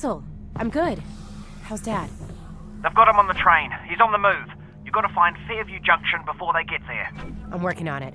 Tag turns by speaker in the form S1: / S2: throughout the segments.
S1: hassle. I'm good. How's Dad?
S2: They've got him on the train. He's on the move. You've got to find Fairview Junction before they get there.
S1: I'm working on it.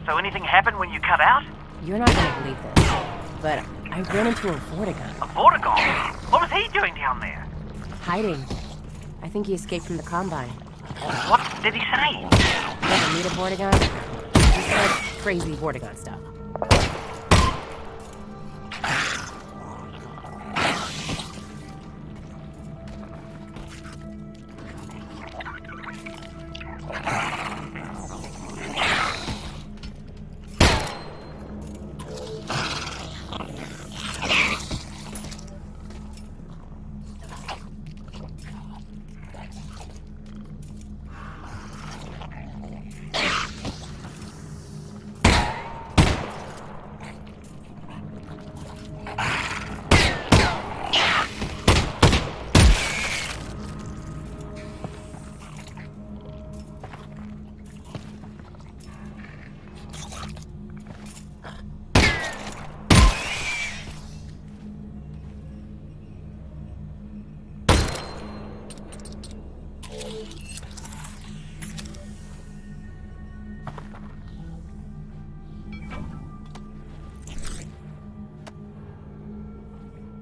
S2: So anything happened when you cut out?
S1: You're not gonna believe this, but I ran into a Vortigern.
S2: A Vortigern? What was he doing down there?
S1: Hiding. I think he escaped from the Combine.
S2: What did he say?
S1: Never meet a Vortigern? He said crazy Vortigern stuff.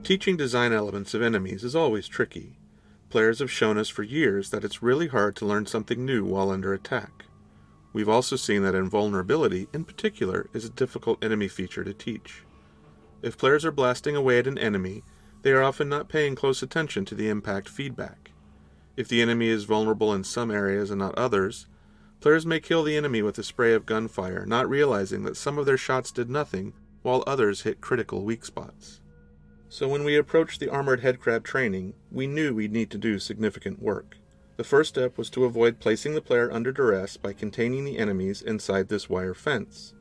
S3: Teaching design elements of enemies is always tricky. Players have shown us for years that it's really hard to learn something new while under attack. We've also seen that invulnerability, in particular, is a difficult enemy feature to teach. If players are blasting away at an enemy, they are often not paying close attention to the impact feedback. If the enemy is vulnerable in some areas and not others, players may kill the enemy with a spray of gunfire, not realizing that some of their shots did nothing, while others hit critical weak spots. So when we approached the armored headcrab training, we knew we'd need to do significant work. The first step was to avoid placing the player under duress by containing the enemies inside this wire fence.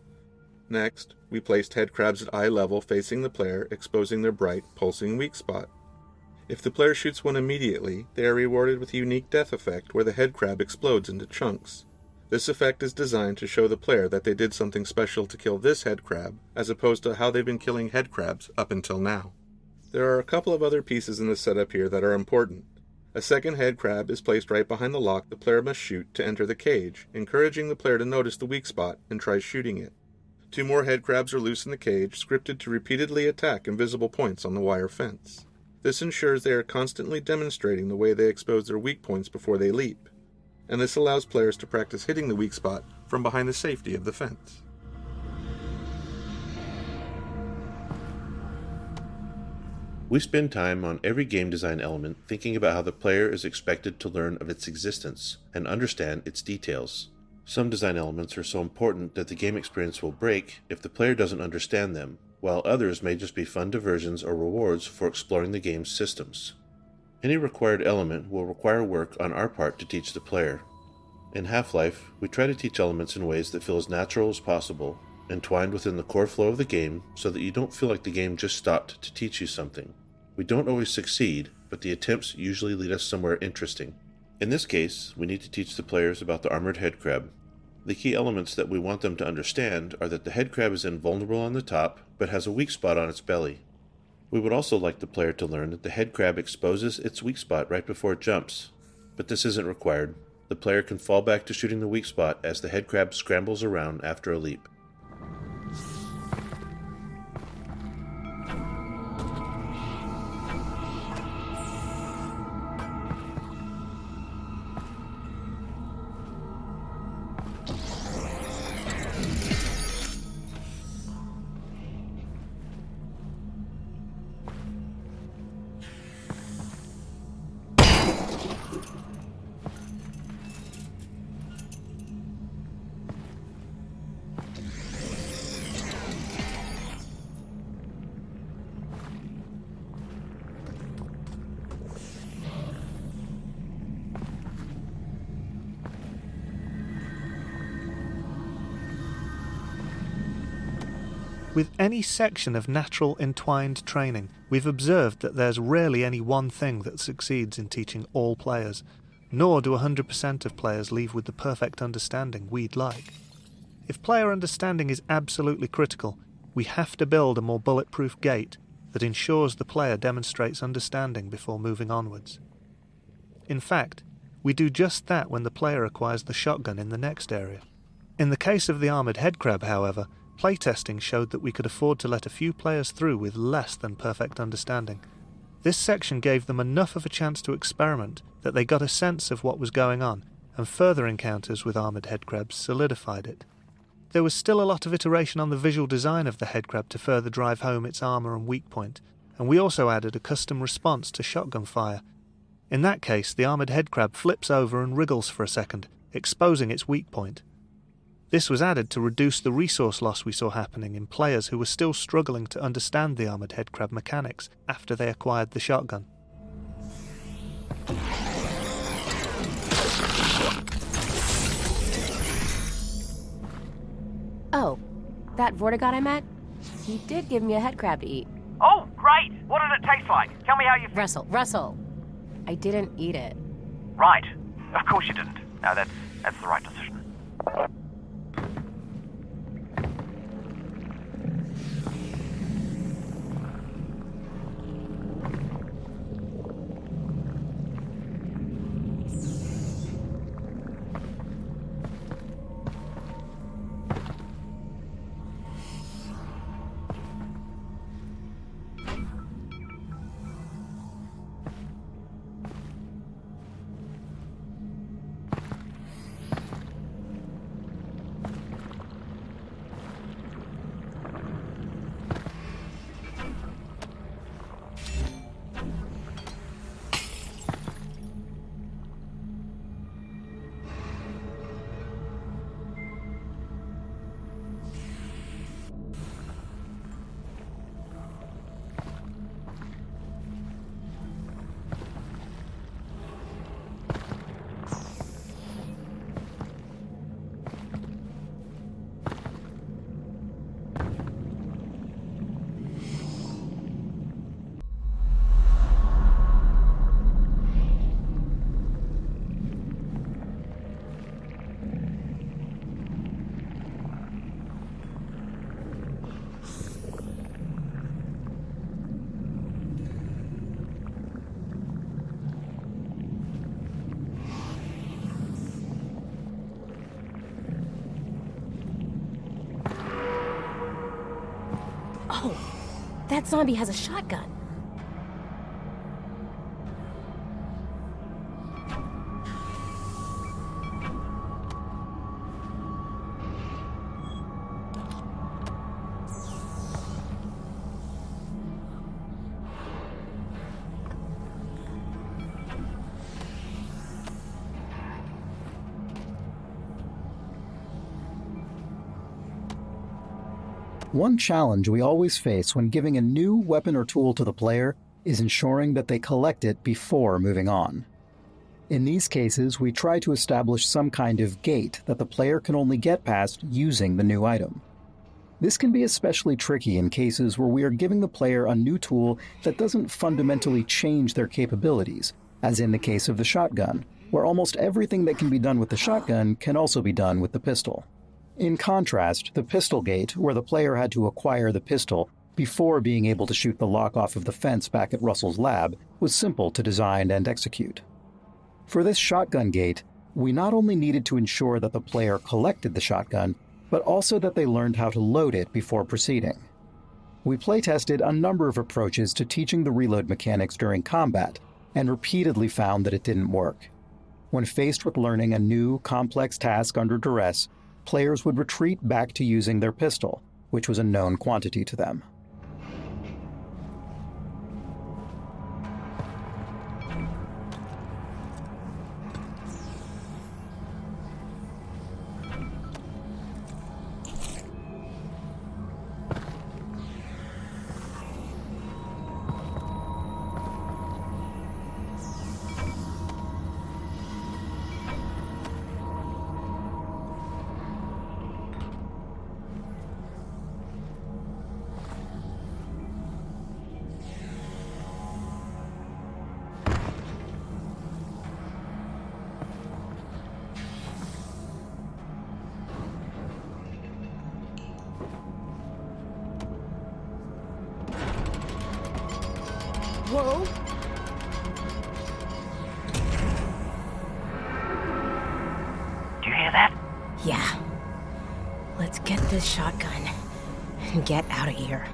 S3: Next, we placed headcrabs at eye level facing the player, exposing their bright, pulsing weak spot. If the player shoots one immediately, they are rewarded with a unique death effect where the headcrab explodes into chunks. This effect is designed to show the player that they did something special to kill this head crab, as opposed to how they've been killing head crabs up until now. There are a couple of other pieces in the setup here that are important. A second head crab is placed right behind the lock the player must shoot to enter the cage, encouraging the player to notice the weak spot and try shooting it. 2 more head crabs are loose in the cage, scripted to repeatedly attack invisible points on the wire fence. This ensures they are constantly demonstrating the way they expose their weak points before they leap, and this allows players to practice hitting the weak spot from behind the safety of the fence.
S4: We spend time on every game design element thinking about how the player is expected to learn of its existence and understand its details. Some design elements are so important that the game experience will break if the player doesn't understand them, while others may just be fun diversions or rewards for exploring the game's systems. Any required element will require work on our part to teach the player. In Half-Life, we try to teach elements in ways that feel as natural as possible, entwined within the core flow of the game so that you don't feel like the game just stopped to teach you something. We don't always succeed, but the attempts usually lead us somewhere interesting. In this case, we need to teach the players about the armored headcrab. The key elements that we want them to understand are that the headcrab is invulnerable on the top, but has a weak spot on its belly. We would also like the player to learn that the headcrab exposes its weak spot right before it jumps, but this isn't required. The player can fall back to shooting the weak spot as the headcrab scrambles around after a leap.
S5: With any section of natural entwined training, we've observed that there's rarely any one thing that succeeds in teaching all players, nor do 100% of players leave with the perfect understanding we'd like. If player understanding is absolutely critical, we have to build a more bulletproof gate that ensures the player demonstrates understanding before moving onwards. In fact, we do just that when the player acquires the shotgun in the next area. In the case of the armoured headcrab, however, playtesting showed that we could afford to let a few players through with less than perfect understanding. This section gave them enough of a chance to experiment that they got a sense of what was going on, and further encounters with armoured headcrabs solidified it. There was still a lot of iteration on the visual design of the headcrab to further drive home its armour and weak point, and we also added a custom response to shotgun fire. In that case, the armoured headcrab flips over and wriggles for a second, exposing its weak point. This was added to reduce the resource loss we saw happening in players who were still struggling to understand the armoured headcrab mechanics after they acquired the shotgun.
S1: Oh, that Vortigaunt I met? He did give me a headcrab to eat.
S2: Oh, great! What did it taste like? Tell me how you...
S1: Russell. I didn't eat it.
S2: Right. Of course you didn't. No, that's the right decision.
S1: That zombie has a shotgun.
S6: One challenge we always face when giving a new weapon or tool to the player is ensuring that they collect it before moving on. In these cases, we try to establish some kind of gate that the player can only get past using the new item. This can be especially tricky in cases where we are giving the player a new tool that doesn't fundamentally change their capabilities, as in the case of the shotgun, where almost everything that can be done with the shotgun can also be done with the pistol. In contrast, the pistol gate, where the player had to acquire the pistol before being able to shoot the lock off of the fence back at Russell's lab, was simple to design and execute. For this shotgun gate, we not only needed to ensure that the player collected the shotgun, but also that they learned how to load it before proceeding. We playtested a number of approaches to teaching the reload mechanics during combat, and repeatedly found that it didn't work. When faced with learning a new, complex task under duress, players would retreat back to using their pistol, which was a known quantity to them.
S1: Whoa!
S2: Do you hear that?
S1: Yeah. Let's get this shotgun and get out of here.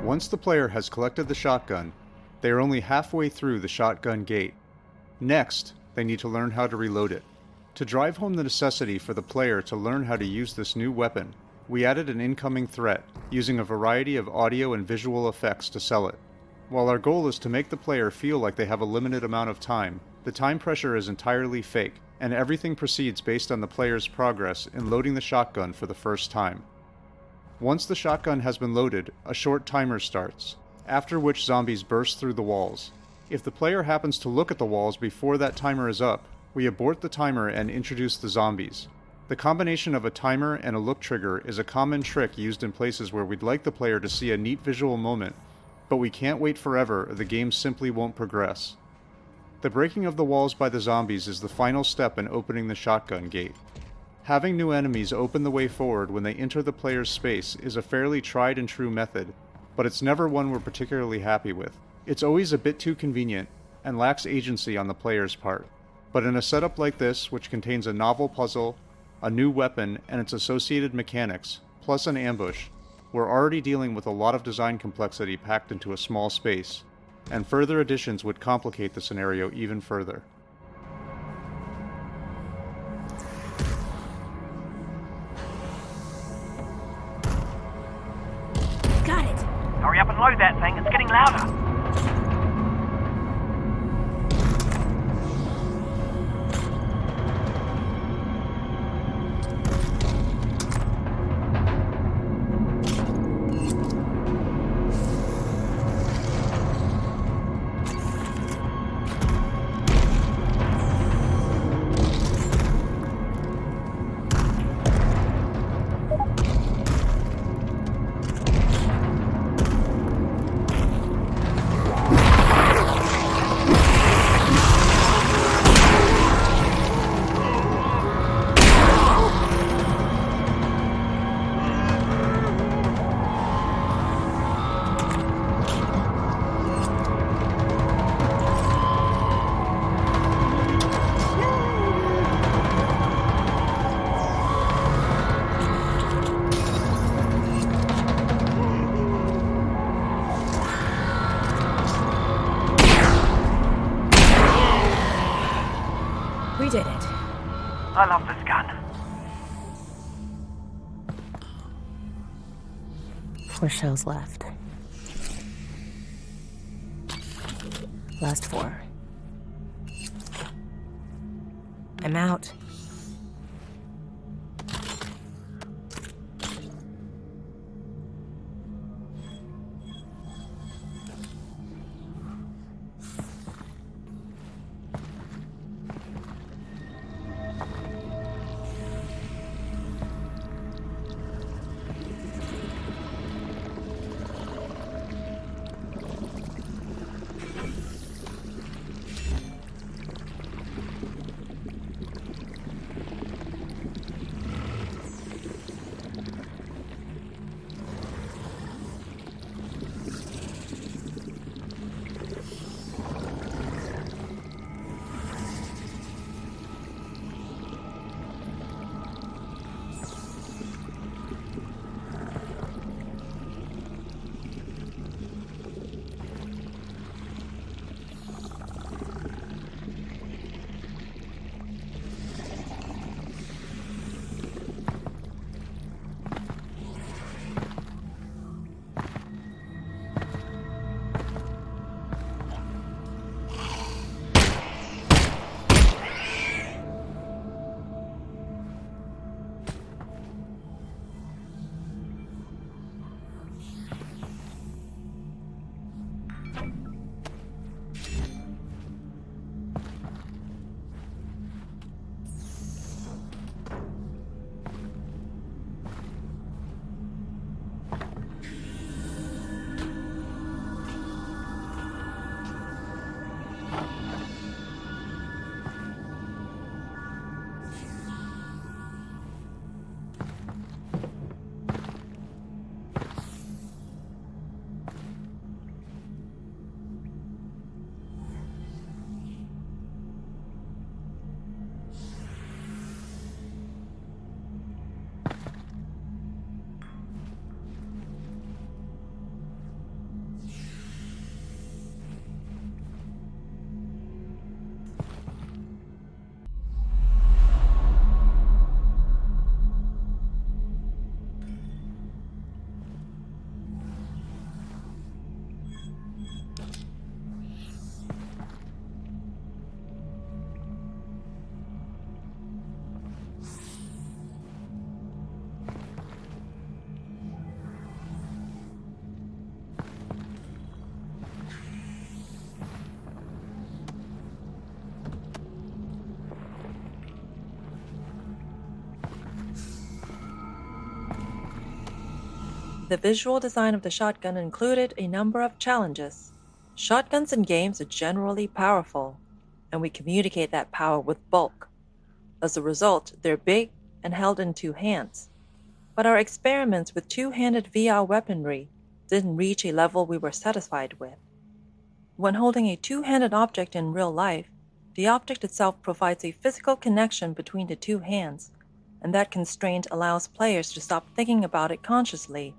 S7: Once the player has collected the shotgun, they are only halfway through the shotgun gate. Next, they need to learn how to reload it. To drive home the necessity for the player to learn how to use this new weapon, we added an incoming threat, using a variety of audio and visual effects to sell it. While our goal is to make the player feel like they have a limited amount of time, the time pressure is entirely fake, and everything proceeds based on the player's progress in loading the shotgun for the first time. Once the shotgun has been loaded, a short timer starts, after which zombies burst through the walls. If the player happens to look at the walls before that timer is up, we abort the timer and introduce the zombies. The combination of a timer and a look trigger is a common trick used in places where we'd like the player to see a neat visual moment, but we can't wait forever or the game simply won't progress. The breaking of the walls by the zombies is the final step in opening the shotgun gate. Having new enemies open the way forward when they enter the player's space is a fairly tried and true method, but it's never one we're particularly happy with. It's always a bit too convenient, and lacks agency on the player's part. But in a setup like this, which contains a novel puzzle, a new weapon, and its associated mechanics, plus an ambush, we're already dealing with a lot of design complexity packed into a small space, and further additions would complicate the scenario even further.
S1: Got it!
S2: Hurry up and load that thing, it's getting louder. I love this gun.
S1: 4 shells left. Last 4. I'm out.
S8: The visual design of the shotgun included a number of challenges. Shotguns in games are generally powerful, and we communicate that power with bulk. As a result, they're big and held in 2 hands. But our experiments with 2-handed VR weaponry didn't reach a level we were satisfied with. When holding a 2-handed object in real life, the object itself provides a physical connection between the 2 hands, and that constraint allows players to stop thinking about it consciously,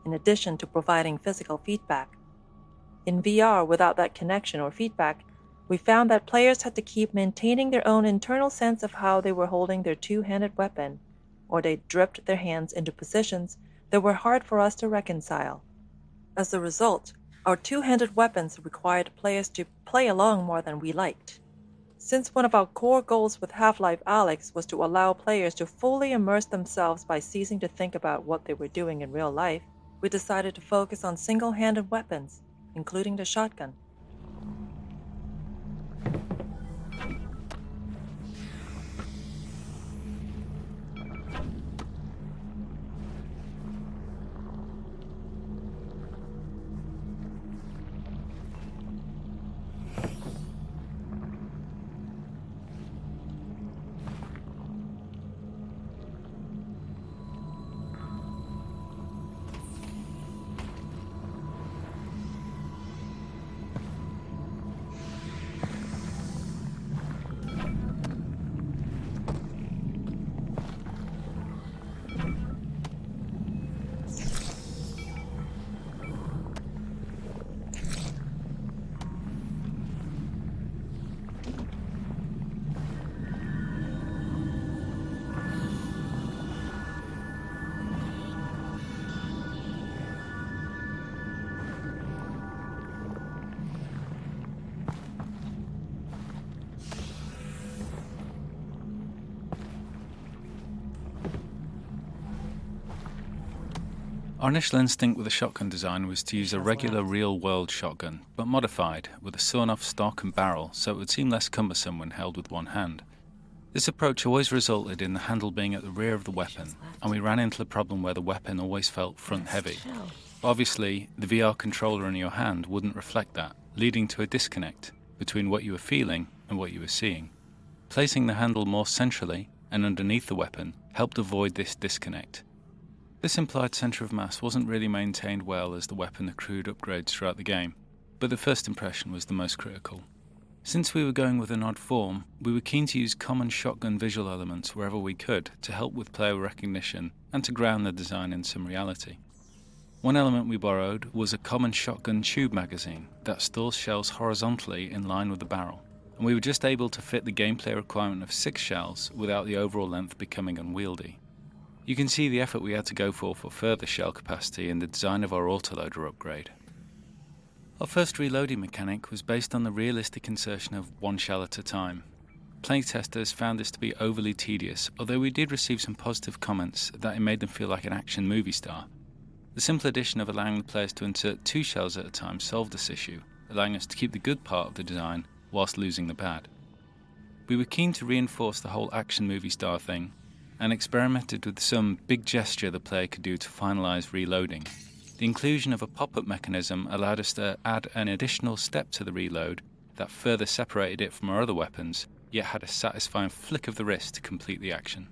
S8: in addition to providing physical feedback. In VR, without that connection or feedback, we found that players had to keep maintaining their own internal sense of how they were holding their 2-handed weapon, or they dripped their hands into positions that were hard for us to reconcile. As a result, our 2-handed weapons required players to play along more than we liked. Since one of our core goals with Half-Life Alyx was to allow players to fully immerse themselves by ceasing to think about what they were doing in real life, we decided to focus on single-handed weapons, including the shotgun.
S9: Our initial instinct with the shotgun design was to use a regular real-world shotgun, but modified, with a sawn-off stock and barrel so it would seem less cumbersome when held with one hand. This approach always resulted in the handle being at the rear of the weapon, and we ran into the problem where the weapon always felt front-heavy. Obviously, the VR controller in your hand wouldn't reflect that, leading to a disconnect between what you were feeling and what you were seeing. Placing the handle more centrally and underneath the weapon helped avoid this disconnect. This implied centre of mass wasn't really maintained well as the weapon accrued upgrades throughout the game, but the first impression was the most critical. Since we were going with an odd form, we were keen to use common shotgun visual elements wherever we could to help with player recognition and to ground the design in some reality. One element we borrowed was a common shotgun tube magazine that stores shells horizontally in line with the barrel, and we were just able to fit the gameplay requirement of 6 shells without the overall length becoming unwieldy. You can see the effort we had to go for further shell capacity in the design of our autoloader upgrade. Our first reloading mechanic was based on the realistic insertion of 1 shell at a time. Playtesters found this to be overly tedious, although we did receive some positive comments that it made them feel like an action movie star. The simple addition of allowing the players to insert 2 shells at a time solved this issue, allowing us to keep the good part of the design whilst losing the bad. We were keen to reinforce the whole action movie star thing, and experimented with some big gesture the player could do to finalise reloading. The inclusion of a pop-up mechanism allowed us to add an additional step to the reload that further separated it from our other weapons, yet had a satisfying flick of the wrist to complete the action.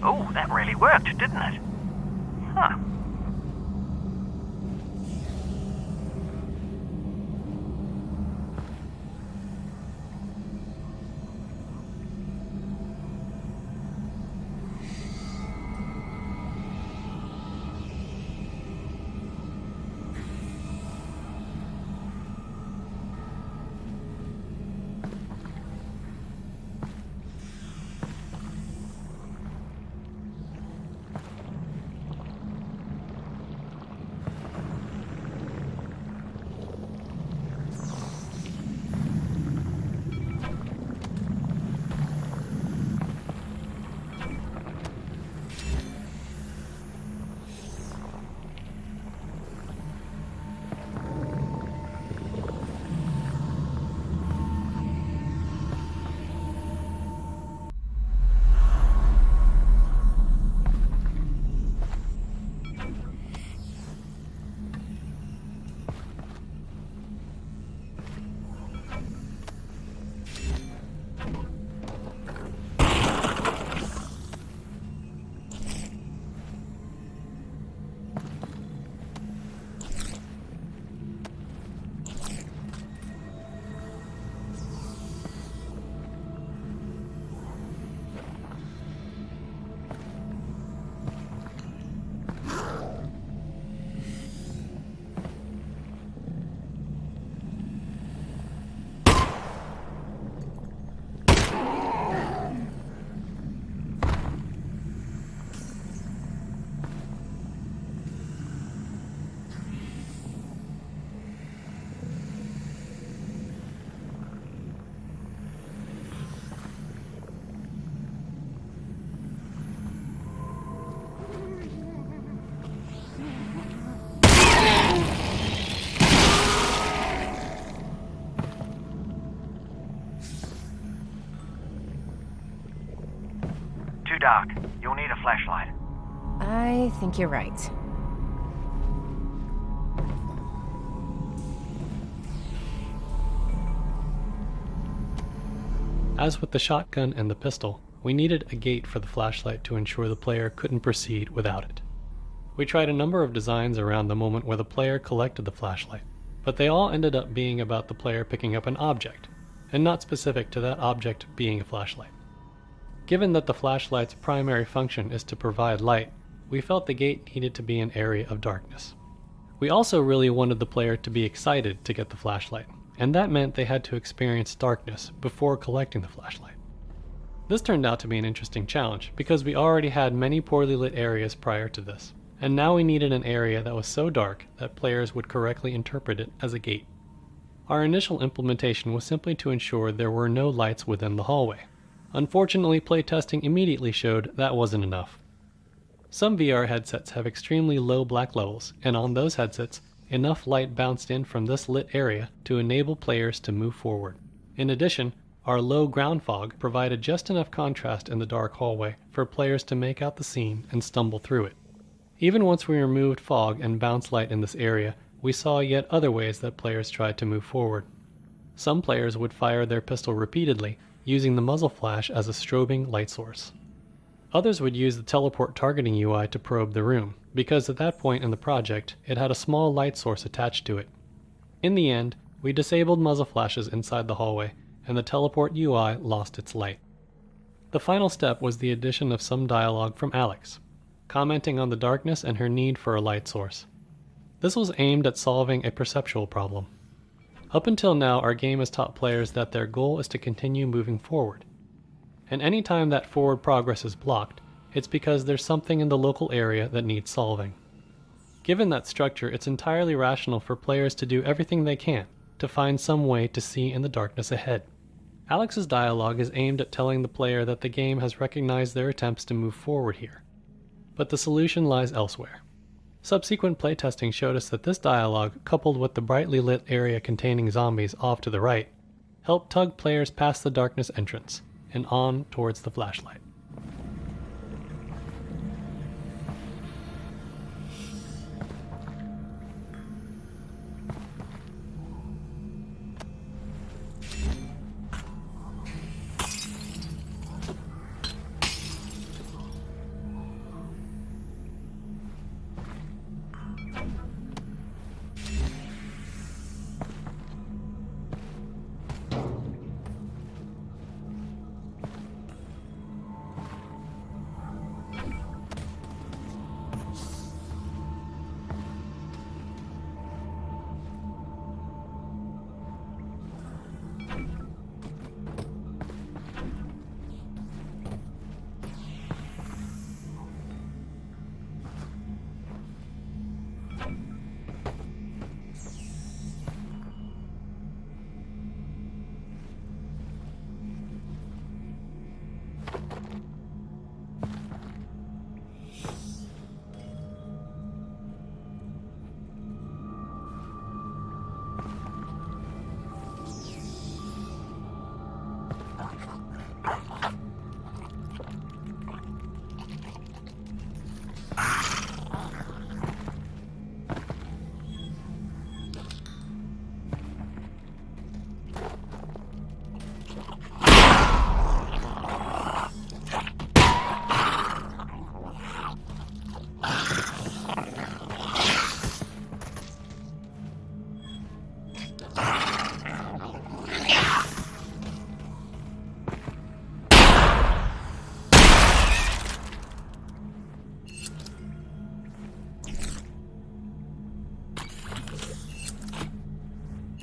S2: Oh, that really worked, didn't it? Huh. Too dark. You'll need a flashlight.
S1: I think you're right.
S10: As with the shotgun and the pistol, we needed a gate for the flashlight to ensure the player couldn't proceed without it. We tried a number of designs around the moment where the player collected the flashlight, but they all ended up being about the player picking up an object, and not specific to that object being a flashlight. Given that the flashlight's primary function is to provide light, we felt the gate needed to be an area of darkness. We also really wanted the player to be excited to get the flashlight, and that meant they had to experience darkness before collecting the flashlight. This turned out to be an interesting challenge because we already had many poorly lit areas prior to this, and now we needed an area that was so dark that players would correctly interpret it as a gate. Our initial implementation was simply to ensure there were no lights within the hallway. Unfortunately, playtesting immediately showed that wasn't enough. Some VR headsets have extremely low black levels, and on those headsets, enough light bounced in from this lit area to enable players to move forward. In addition, our low ground fog provided just enough contrast in the dark hallway for players to make out the scene and stumble through it. Even once we removed fog and bounce light in this area, we saw yet other ways that players tried to move forward. Some players would fire their pistol repeatedly, using the muzzle flash as a strobing light source. Others would use the teleport targeting UI to probe the room, because at that point in the project, it had a small light source attached to it. In the end, we disabled muzzle flashes inside the hallway, and the teleport UI lost its light. The final step was the addition of some dialogue from Alyx, commenting on the darkness and her need for a light source. This was aimed at solving a perceptual problem. Up until now, our game has taught players that their goal is to continue moving forward. And any time that forward progress is blocked, it's because there's something in the local area that needs solving. Given that structure, it's entirely rational for players to do everything they can to find some way to see in the darkness ahead. Alyx's dialogue is aimed at telling the player that the game has recognized their attempts to move forward here, but the solution lies elsewhere. Subsequent playtesting showed us that this dialogue, coupled with the brightly lit area containing zombies off to the right, helped tug players past the darkness entrance and on towards the flashlight.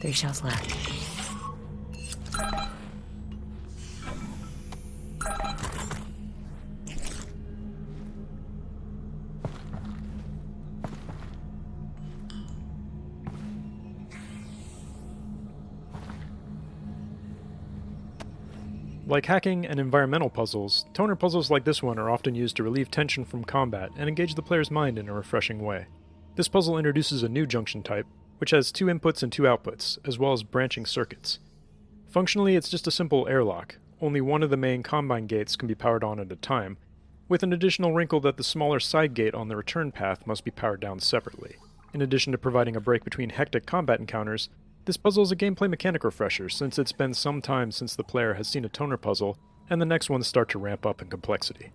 S1: 3 shells left.
S11: Like hacking and environmental puzzles, toner puzzles like this one are often used to relieve tension from combat and engage the player's mind in a refreshing way. This puzzle introduces a new junction type, which has 2 inputs and 2 outputs, as well as branching circuits. Functionally, it's just a simple airlock. Only one of the main combine gates can be powered on at a time, with an additional wrinkle that the smaller side gate on the return path must be powered down separately. In addition to providing a break between hectic combat encounters, this puzzle is a gameplay mechanic refresher, since it's been some time since the player has seen a toner puzzle, and the next ones start to ramp up in complexity.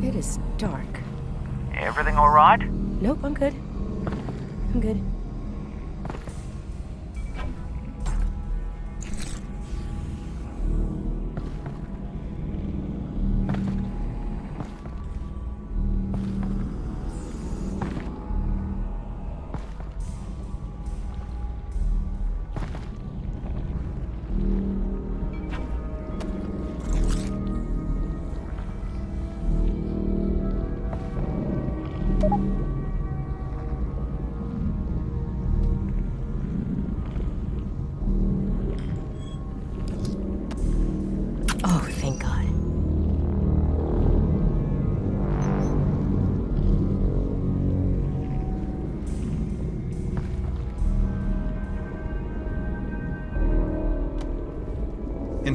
S1: It is dark.
S2: Everything all right?
S1: Nope, I'm good. I'm good.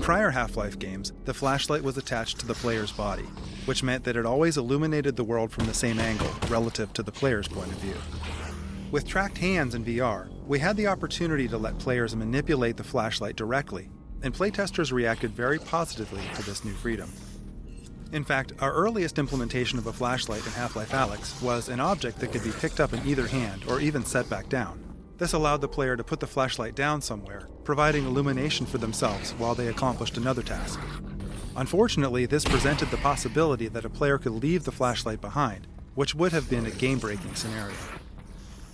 S12: prior Half-Life games, the flashlight was attached to the player's body, which meant that it always illuminated the world from the same angle relative to the player's point of view. With tracked hands in VR, we had the opportunity to let players manipulate the flashlight directly, and playtesters reacted very positively to this new freedom. In fact, our earliest implementation of a flashlight in Half-Life Alyx was an object that could be picked up in either hand or even set back down. This allowed the player to put the flashlight down somewhere, providing illumination for themselves while they accomplished another task. Unfortunately, this presented the possibility that a player could leave the flashlight behind, which would have been a game-breaking scenario.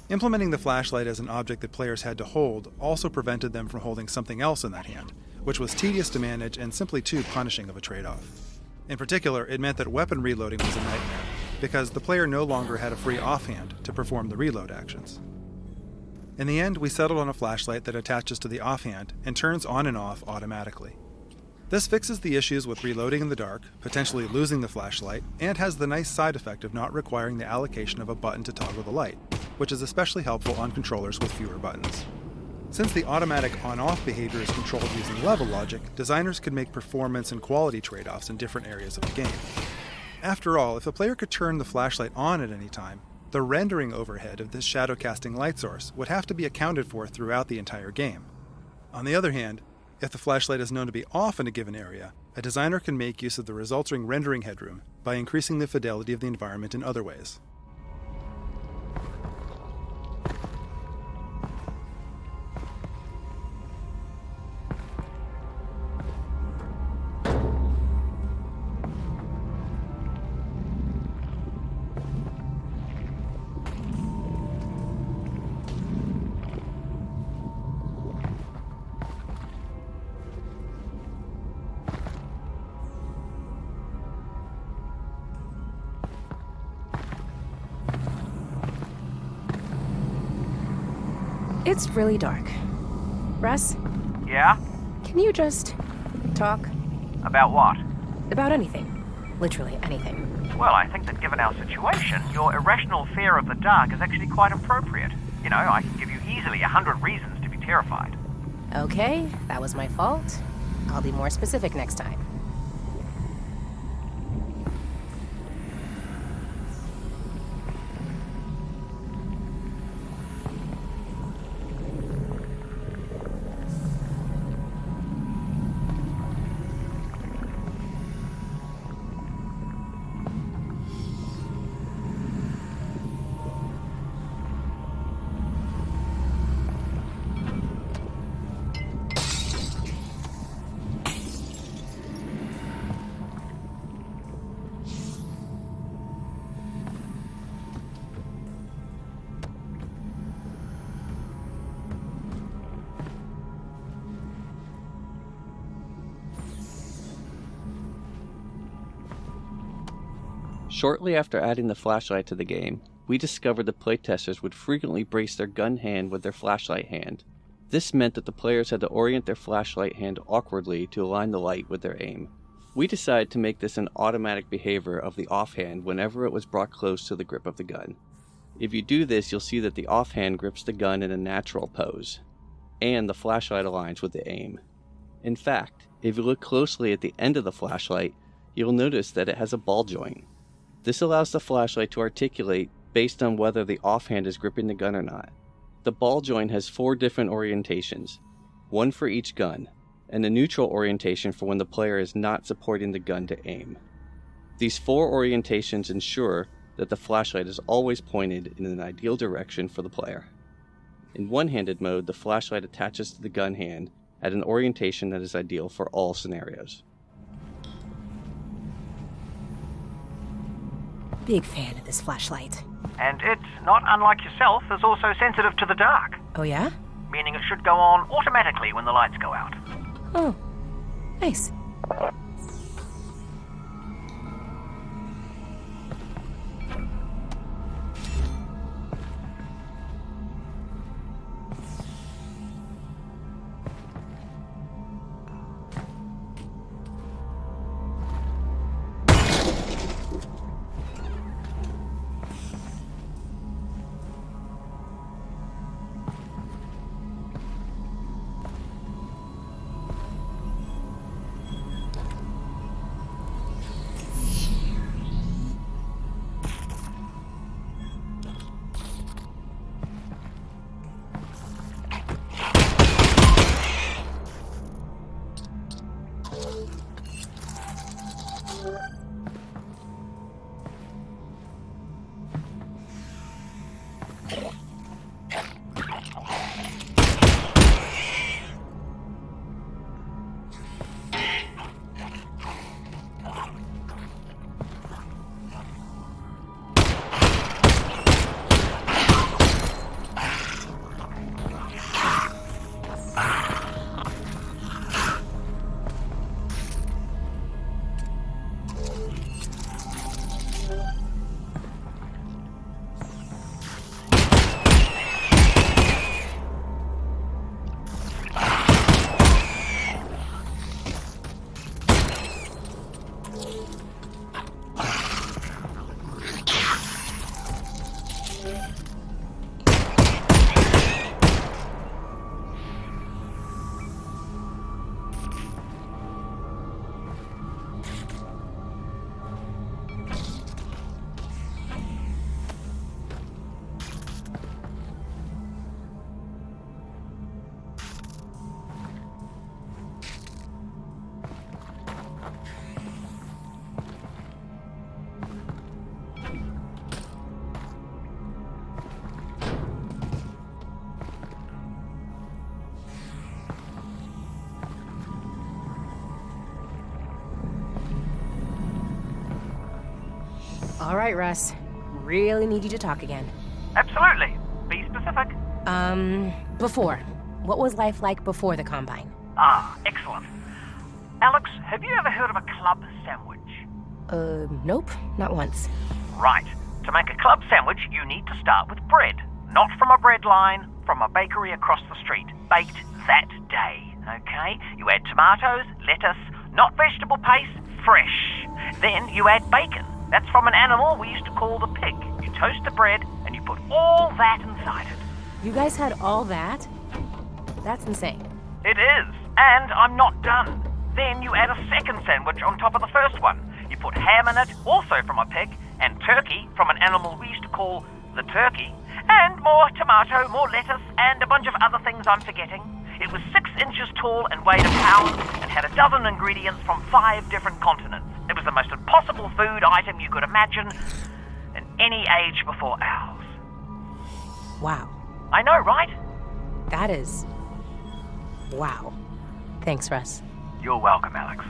S12: Implementing the flashlight as an object that players had to hold also prevented them from holding something else in that hand, which was tedious to manage and simply too punishing of a trade-off. In particular, it meant that weapon reloading was a nightmare, because the player no longer had a free offhand to perform the reload actions. In the end, we settled on a flashlight that attaches to the offhand and turns on and off automatically. This fixes the issues with reloading in the dark, potentially losing the flashlight, and has the nice side effect of not requiring the allocation of a button to toggle the light, which is especially helpful on controllers with fewer buttons. Since the automatic on-off behavior is controlled using level logic, designers could make performance and quality trade-offs in different areas of the game. After all, if a player could turn the flashlight on at any time, the rendering overhead of this shadow-casting light source would have to be accounted for throughout the entire game. On the other hand, if the flashlight is known to be off in a given area, a designer can make use of the resulting rendering headroom by increasing the fidelity of the environment in other ways.
S1: It's really dark. Russ,
S2: Yeah?
S1: can you just talk
S2: About what?
S1: about anything? Literally anything.
S2: Well, I think that given our situation, your irrational fear of the dark is actually quite appropriate. You know, I can give you easily 100 reasons to be terrified.
S1: Okay, that was my fault. I'll be more specific next time.
S13: Shortly after adding the flashlight to the game, we discovered that playtesters would frequently brace their gun hand with their flashlight hand. This meant that the players had to orient their flashlight hand awkwardly to align the light with their aim. We decided to make this an automatic behavior of the offhand whenever it was brought close to the grip of the gun. If you do this, you'll see that the offhand grips the gun in a natural pose, and the flashlight aligns with the aim. In fact, if you look closely at the end of the flashlight, you'll notice that it has a ball joint. This allows the flashlight to articulate based on whether the offhand is gripping the gun or not. The ball joint has 4 different orientations, one for each gun, and a neutral orientation for when the player is not supporting the gun to aim. These 4 orientations ensure that the flashlight is always pointed in an ideal direction for the player. In one-handed mode, the flashlight attaches to the gun hand at an orientation that is ideal for all scenarios.
S1: Big fan of this flashlight.
S2: And it's, not unlike yourself, is also sensitive to the dark.
S1: Oh yeah?
S2: Meaning it should go on automatically when the lights go out.
S1: Oh, nice. All right, Russ. Really need you to talk again.
S2: Absolutely. Be specific.
S1: Before. What was life like before the Combine?
S2: Ah, excellent. Alex, have you ever heard of a club sandwich?
S1: Nope, not once.
S2: Right. To make a club sandwich, you need to start with bread. Not from a bread line, from a bakery across the street. Baked that day, okay? You add tomatoes, lettuce, not vegetable paste, fresh. Then you add bacon. That's from an animal we used to call the pig. You toast the bread, and you put all that inside it.
S1: You guys had all that? That's insane.
S2: It is, and I'm not done. Then you add a second sandwich on top of the first one. You put ham in it, also from a pig, and turkey from an animal we used to call the turkey, and more tomato, more lettuce, and a bunch of other things I'm forgetting. It was 6 inches tall and weighed a pound, and had a dozen ingredients from 5 different continents. It was the most impossible food item you could imagine in any age before ours.
S1: Wow.
S2: I know, right?
S1: That is... wow. Thanks, Russ.
S2: You're welcome, Alex.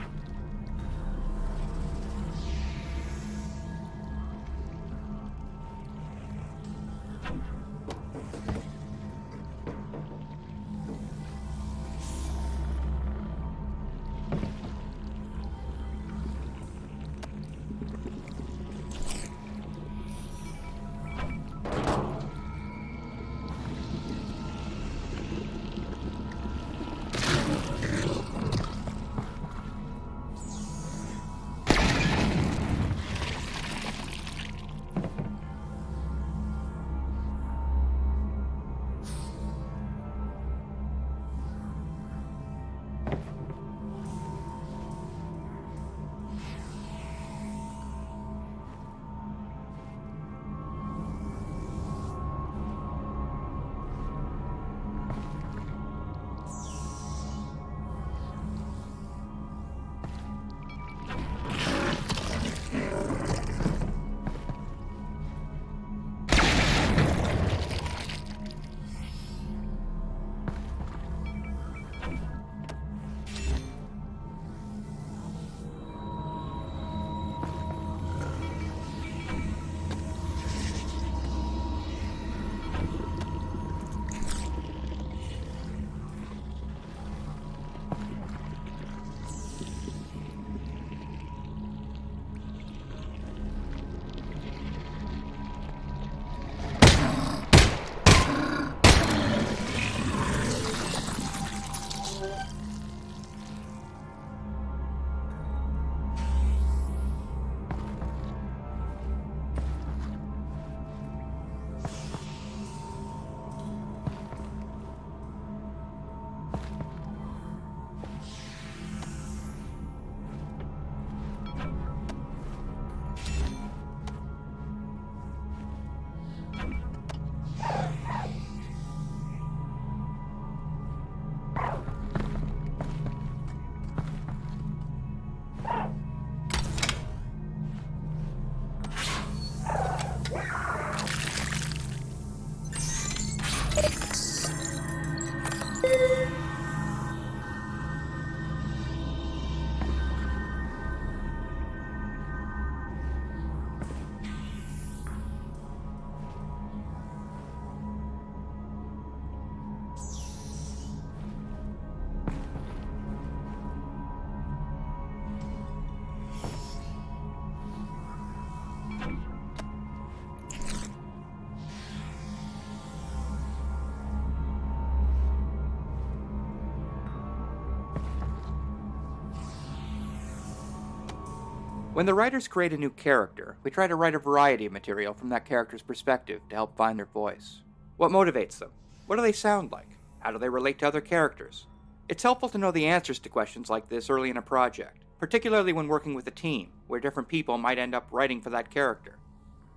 S14: When the writers create a new character, we try to write a variety of material from that character's perspective to help find their voice. What motivates them? What do they sound like? How do they relate to other characters? It's helpful to know the answers to questions like this early in a project, particularly when working with a team, where different people might end up writing for that character.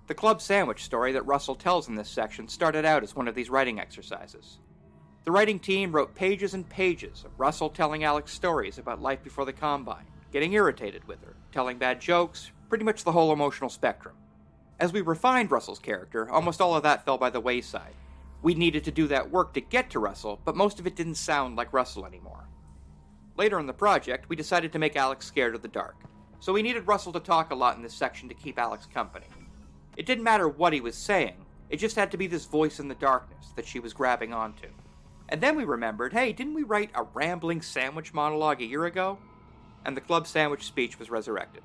S14: The club sandwich story that Russell tells in this section started out as one of these writing exercises. The writing team wrote pages and pages of Russell telling Alex stories about life before the Combine, getting irritated with her, telling bad jokes, pretty much the whole emotional spectrum. As we refined Russell's character, almost all of that fell by the wayside. We needed to do that work to get to Russell, but most of it didn't sound like Russell anymore. Later in the project, we decided to make Alex scared of the dark, so we needed Russell to talk a lot in this section to keep Alex company. It didn't matter what he was saying, it just had to be this voice in the darkness that she was grabbing onto. And then we remembered, hey, didn't we write a rambling sandwich monologue a year ago? And the club sandwich speech was resurrected.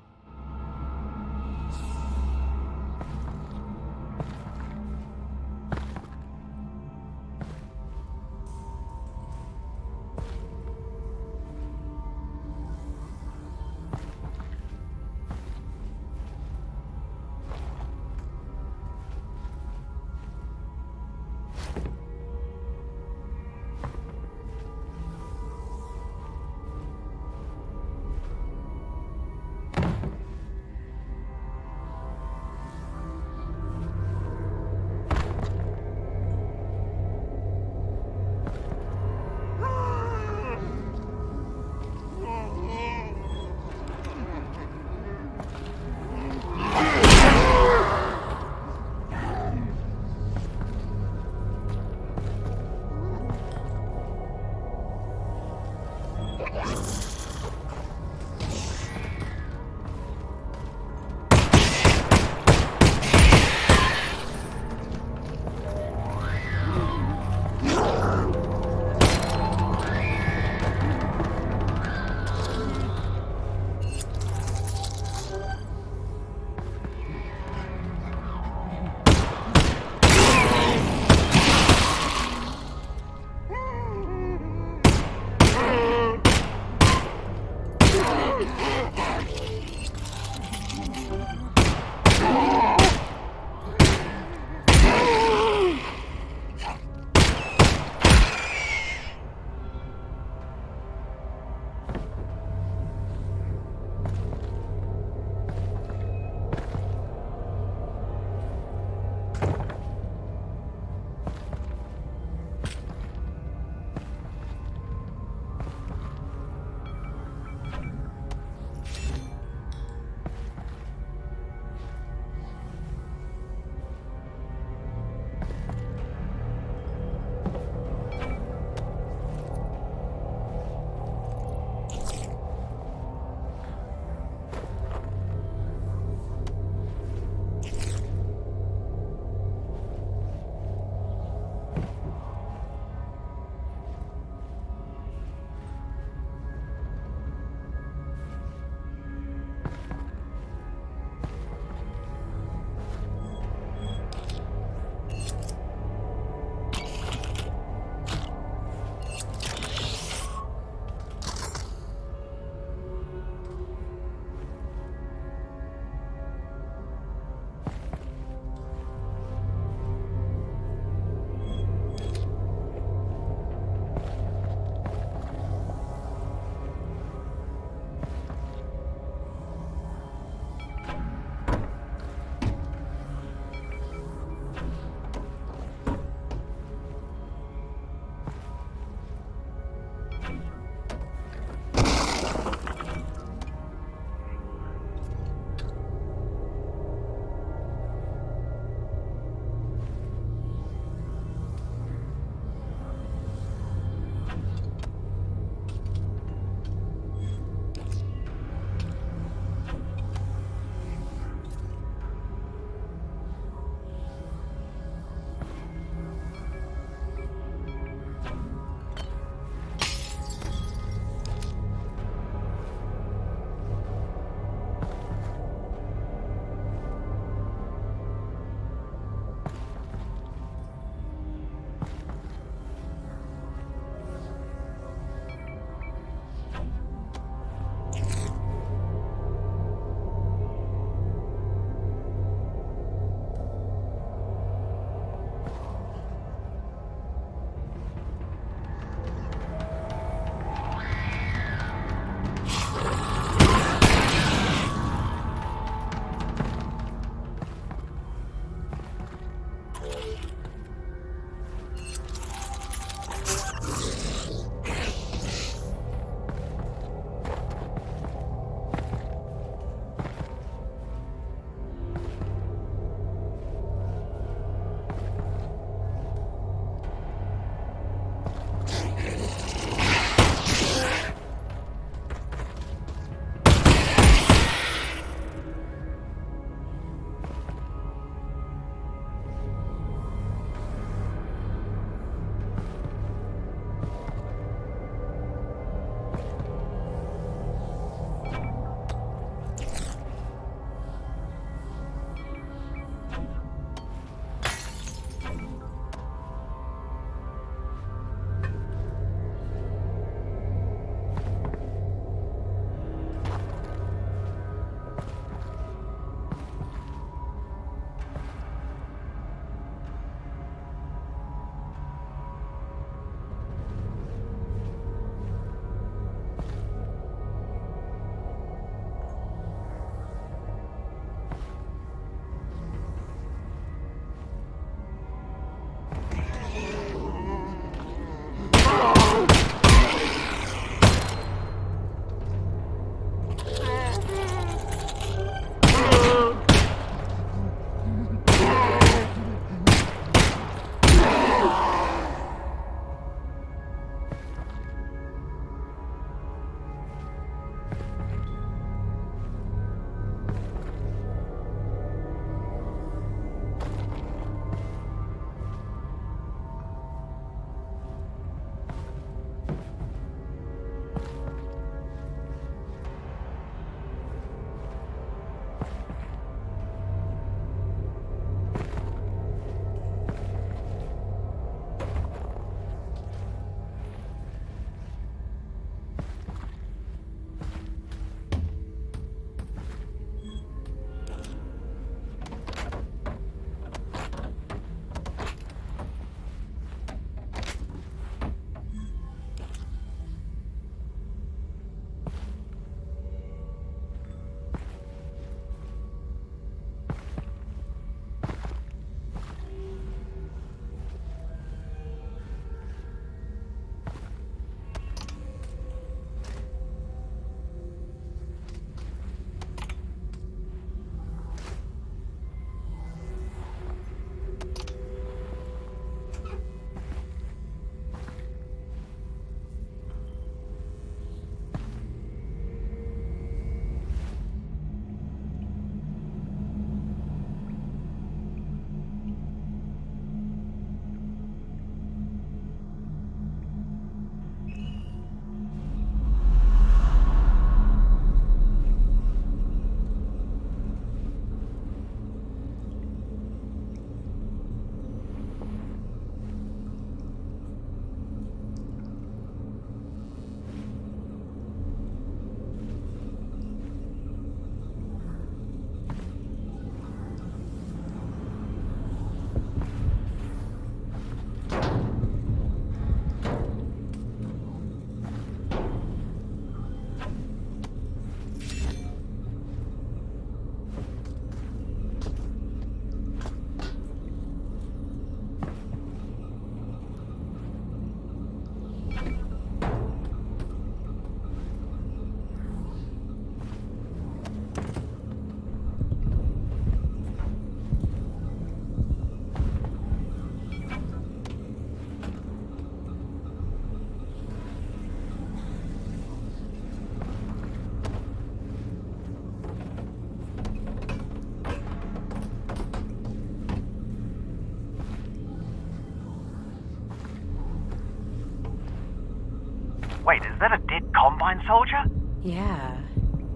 S2: Wait, is that a dead Combine soldier?
S1: Yeah.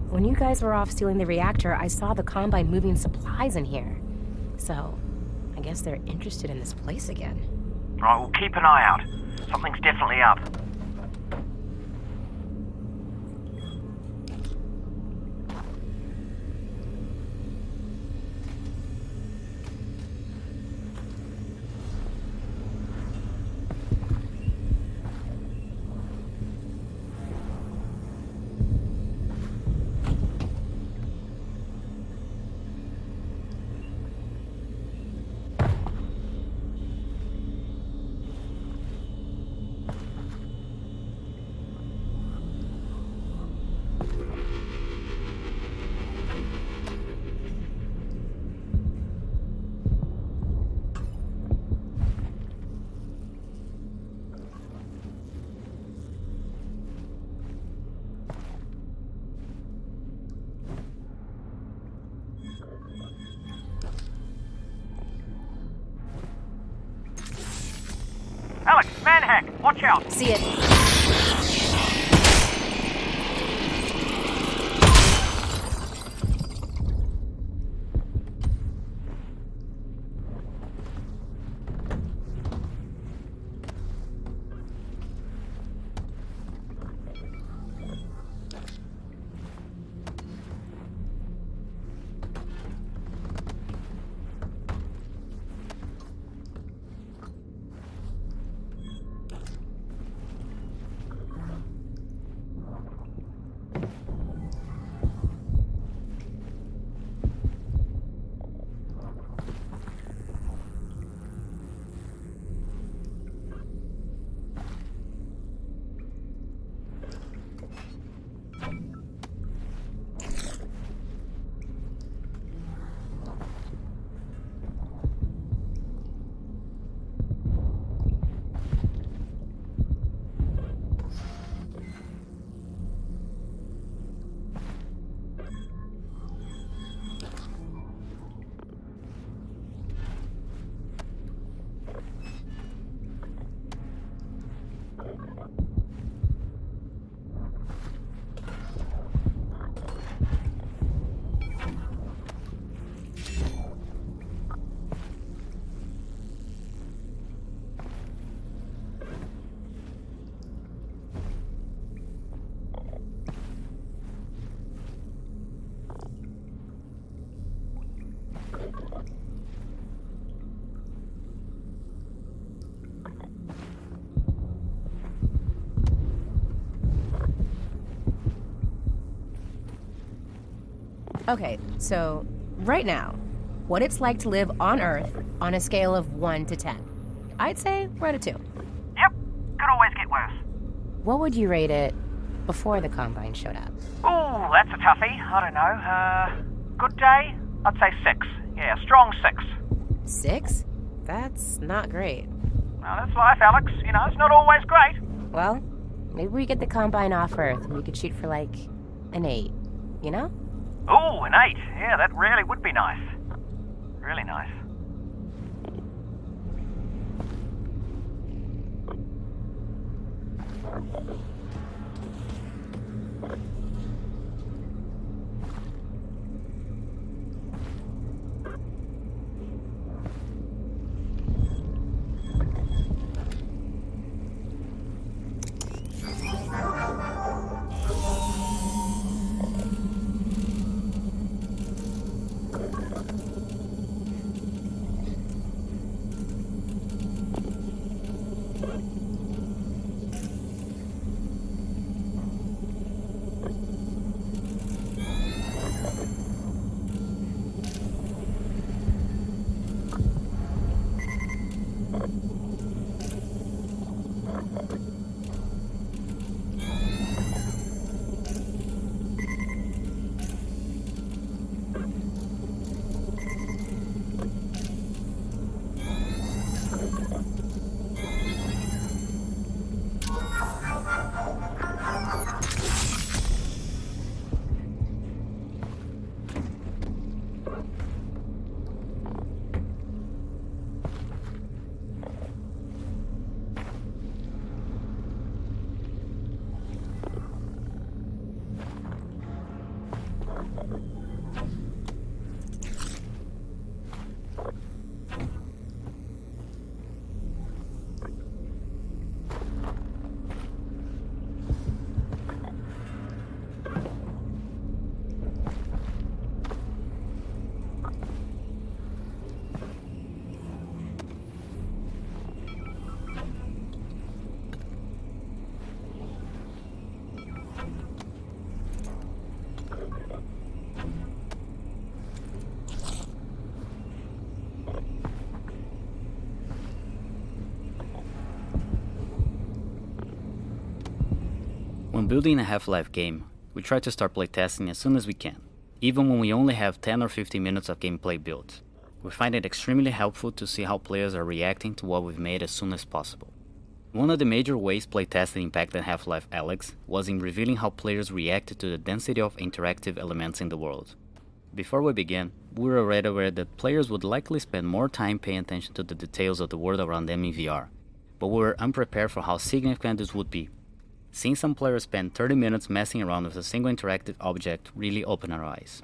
S1: When you guys were off stealing the reactor, I saw the Combine moving supplies in here. So, I guess they're interested in this place again.
S2: Right, we'll keep an eye out. Something's definitely up. Alyx, manhack! Watch out!
S1: See it. Okay, so, right now, what it's like to live on Earth on a scale of 1 to 10. I'd say we're at a 2.
S2: Yep, could always get worse.
S1: What would you rate it before the Combine showed up?
S2: Ooh, that's a toughie. I don't know. Good day? I'd say 6. Yeah, strong 6.
S1: 6? That's not great.
S2: Well, that's life, Alyx. You know, it's not always great.
S1: Well, maybe we get the Combine off Earth and we could shoot for like an 8, you know?
S2: Ooh, an 8. Yeah, that really would be nice. Really nice.
S15: When building a Half-Life game, we try to start playtesting as soon as we can, even when we only have 10 or 15 minutes of gameplay built. We find it extremely helpful to see how players are reacting to what we've made as soon as possible. One of the major ways playtesting impacted Half-Life Alyx was in revealing how players reacted to the density of interactive elements in the world. Before we began, we were already aware that players would likely spend more time paying attention to the details of the world around them in VR, but we were unprepared for how significant this would be. Seeing some players spend 30 minutes messing around with a single interactive object really opened our eyes.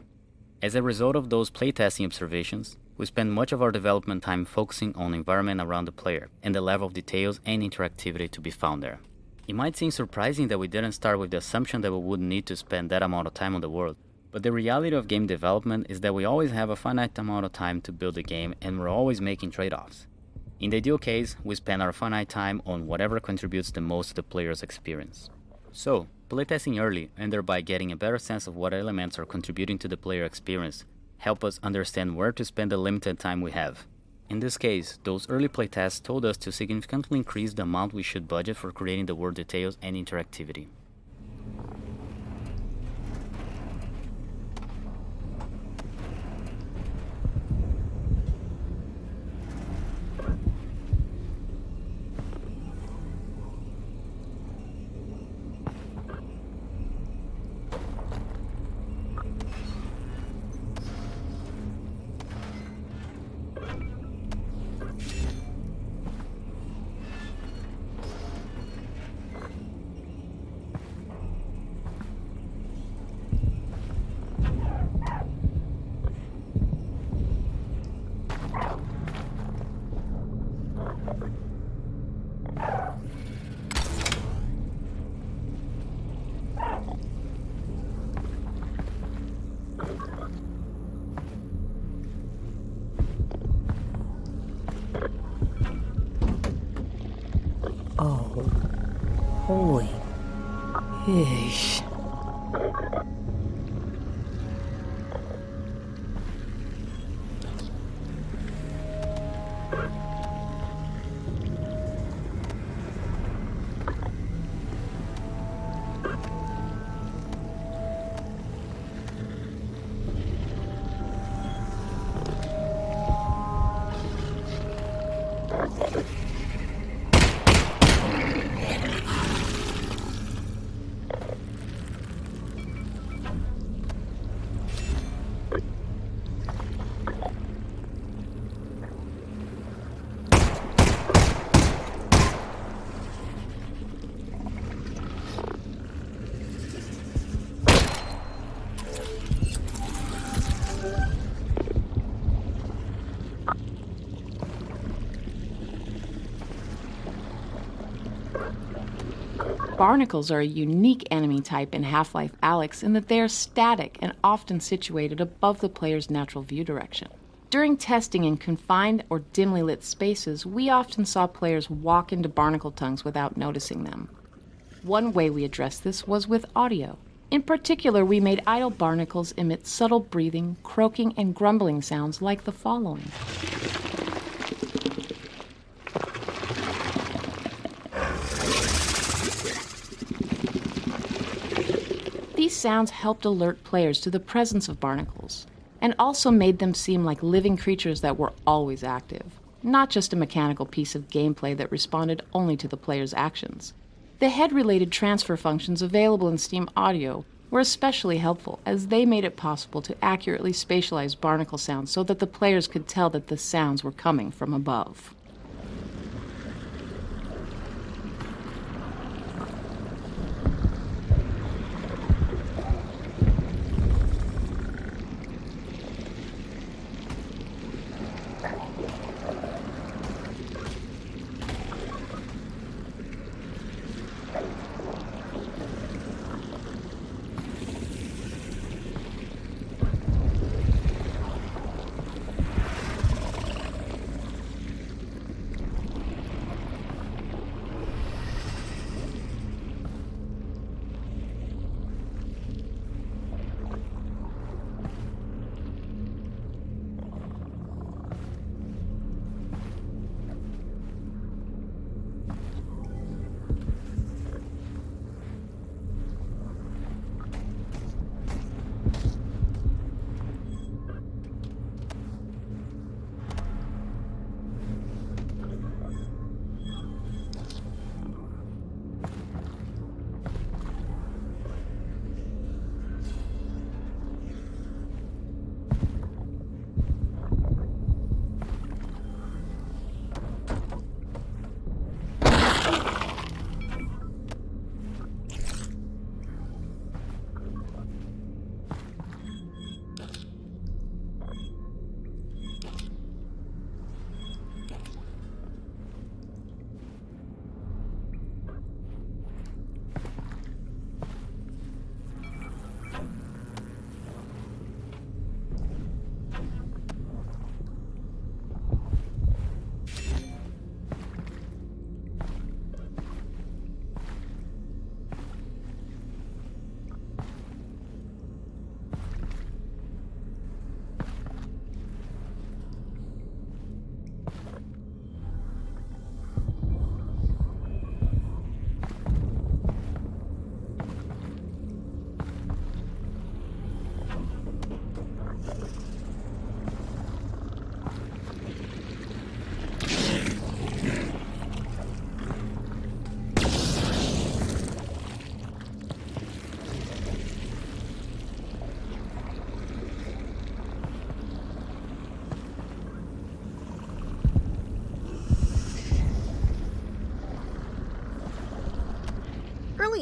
S15: As a result of those playtesting observations, we spend much of our development time focusing on the environment around the player and the level of details and interactivity to be found there. It might seem surprising that we didn't start with the assumption that we wouldn't need to spend that amount of time on the world, but the reality of game development is that we always have a finite amount of time to build a game and we're always making trade-offs. In the ideal case, we spend our finite time on whatever contributes the most to the player's experience. So, playtesting early and thereby getting a better sense of what elements are contributing to the player experience help us understand where to spend the limited time we have. In this case, those early playtests told us to significantly increase the amount we should budget for creating the world details and interactivity.
S1: Oh, holy fish.
S16: Barnacles are a unique enemy type in Half-Life Alyx in that they are static and often situated above the player's natural view direction. During testing in confined or dimly lit spaces, we often saw players walk into barnacle tongues without noticing them. One way we addressed this was with audio. In particular, we made idle barnacles emit subtle breathing, croaking, and grumbling sounds like the following. These sounds helped alert players to the presence of barnacles, and also made them seem like living creatures that were always active, not just a mechanical piece of gameplay that responded only to the player's actions. The head-related transfer functions available in Steam Audio were especially helpful, as they made it possible to accurately spatialize barnacle sounds so that the players could tell that the sounds were coming from above.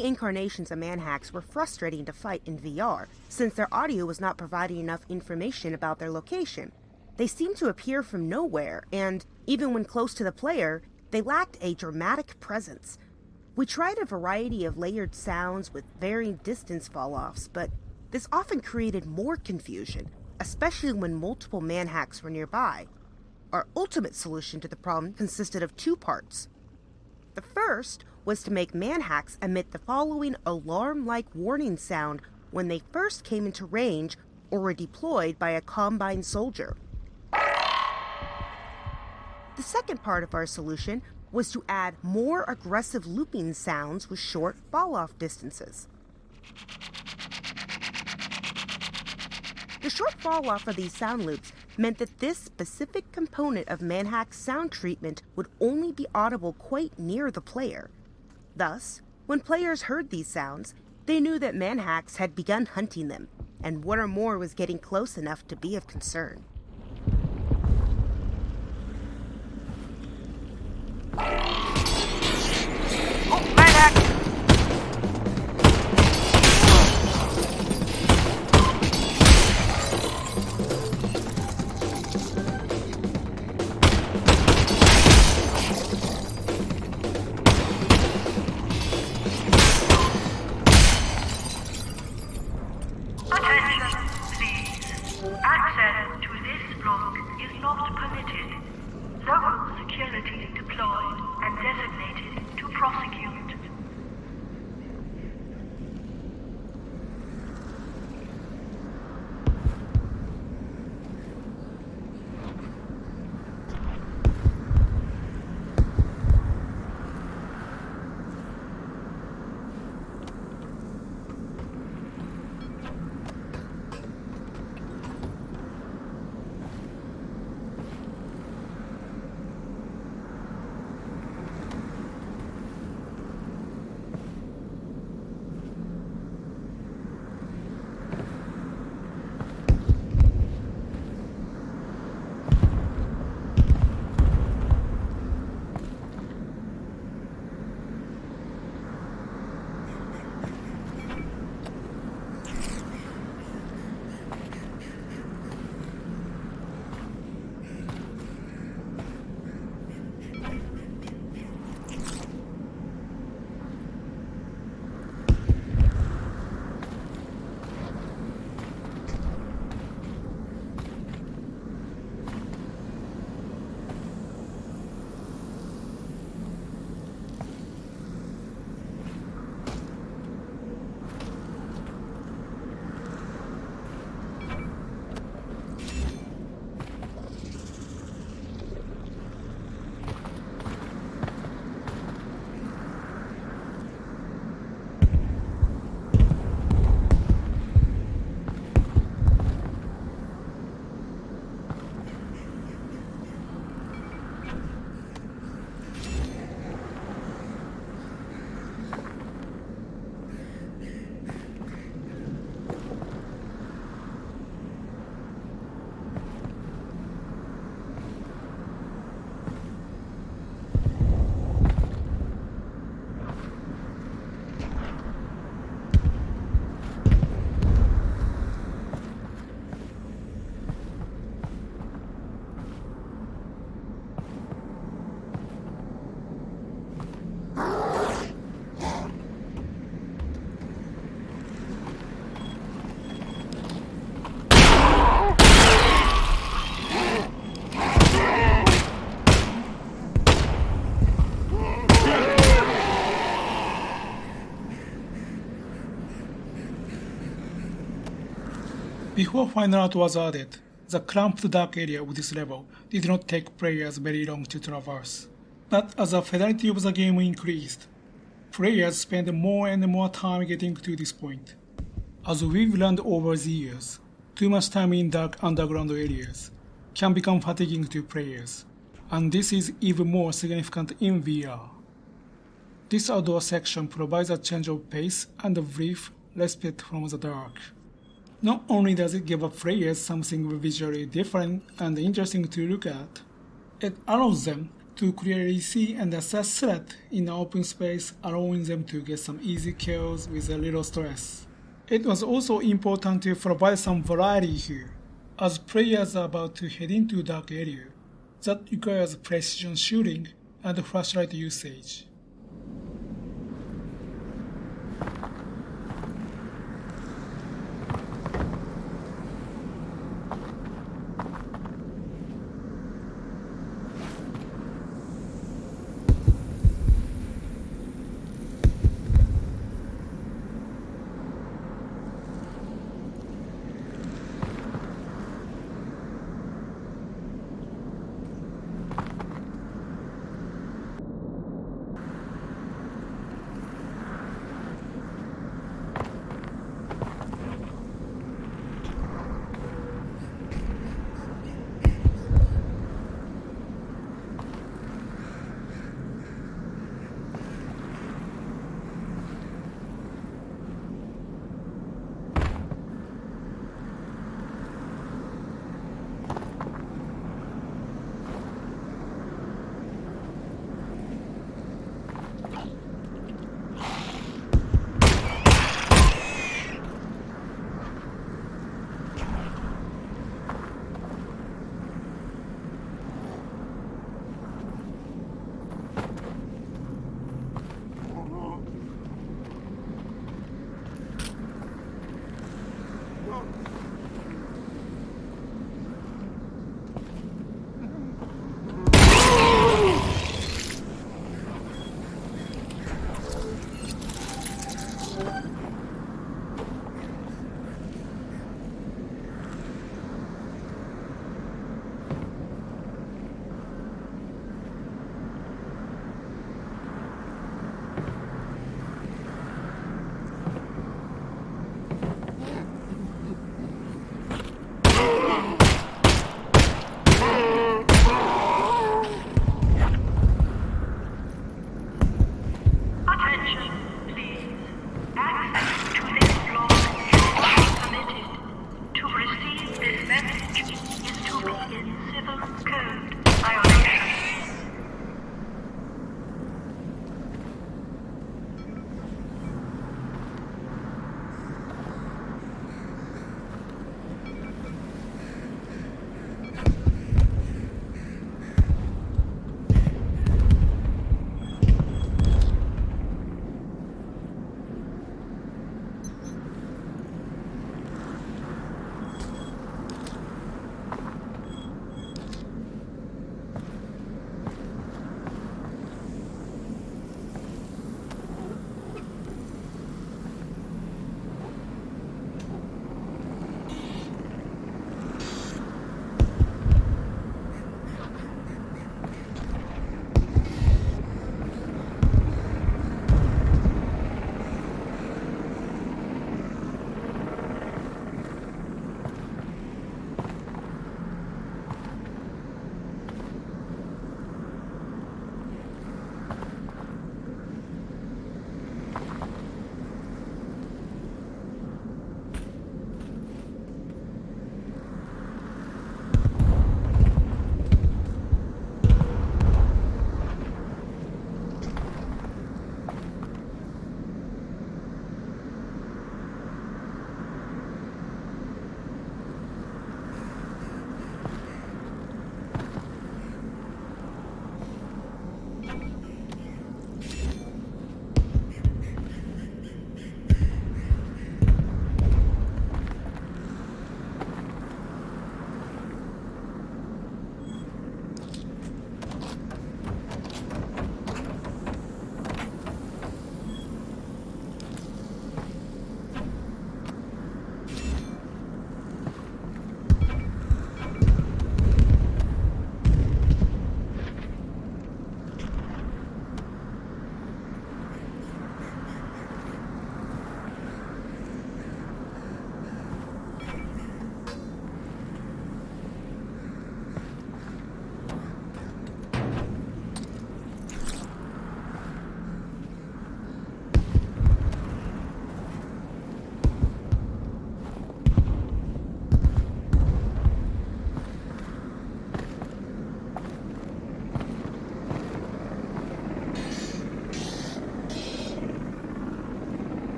S17: Early incarnations of manhacks were frustrating to fight in VR, since their audio was not providing enough information about their location. They seemed to appear from nowhere, and, even when close to the player, they lacked a dramatic presence. We tried a variety of layered sounds with varying distance fall-offs, but this often created more confusion, especially when multiple manhacks were nearby. Our ultimate solution to the problem consisted of 2 parts. The first was to make manhacks emit the following alarm-like warning sound when they first came into range or were deployed by a combined soldier. The second part of our solution was to add more aggressive looping sounds with short fall-off distances. The short fall-off of these sound loops meant that this specific component of manhack's sound treatment would only be audible quite near the player. Thus, when players heard these sounds, they knew that manhacks had begun hunting them, and one or more was getting close enough to be of concern.
S18: Before Final Art was added, the cramped dark area of this level did not take players very long to traverse. But as the fidelity of the game increased, players spent more and more time getting to this point. As we've learned over the years, too much time in dark underground areas can become fatiguing to players, and this is even more significant in VR. This outdoor section provides a change of pace and a brief respite from the dark. Not only does it give players something visually different and interesting to look at, it allows them to clearly see and assess threat in an open space, allowing them to get some easy kills with a little stress. It was also important to provide some variety here, as players are about to head into a dark area that requires precision shooting and flashlight usage.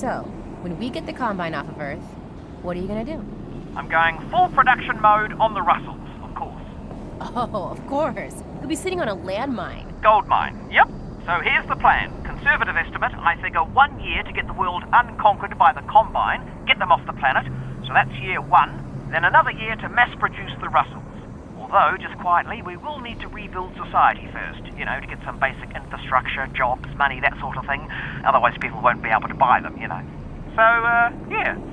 S1: So, when we get the Combine off of Earth, what are you gonna do?
S2: I'm going full production mode on the Russells, of course.
S1: Oh, of course. You'll be sitting on a landmine.
S2: Gold mine, yep. So here's the plan. Conservative estimate, I figure 1 year to get the world unconquered by the Combine, get them off the planet, so that's year 1, then another year to mass produce the Russells. Although, just quietly, we will need to rebuild society first, to get some basic infrastructure, jobs, money, that sort of thing. Otherwise people won't be able to buy them, So,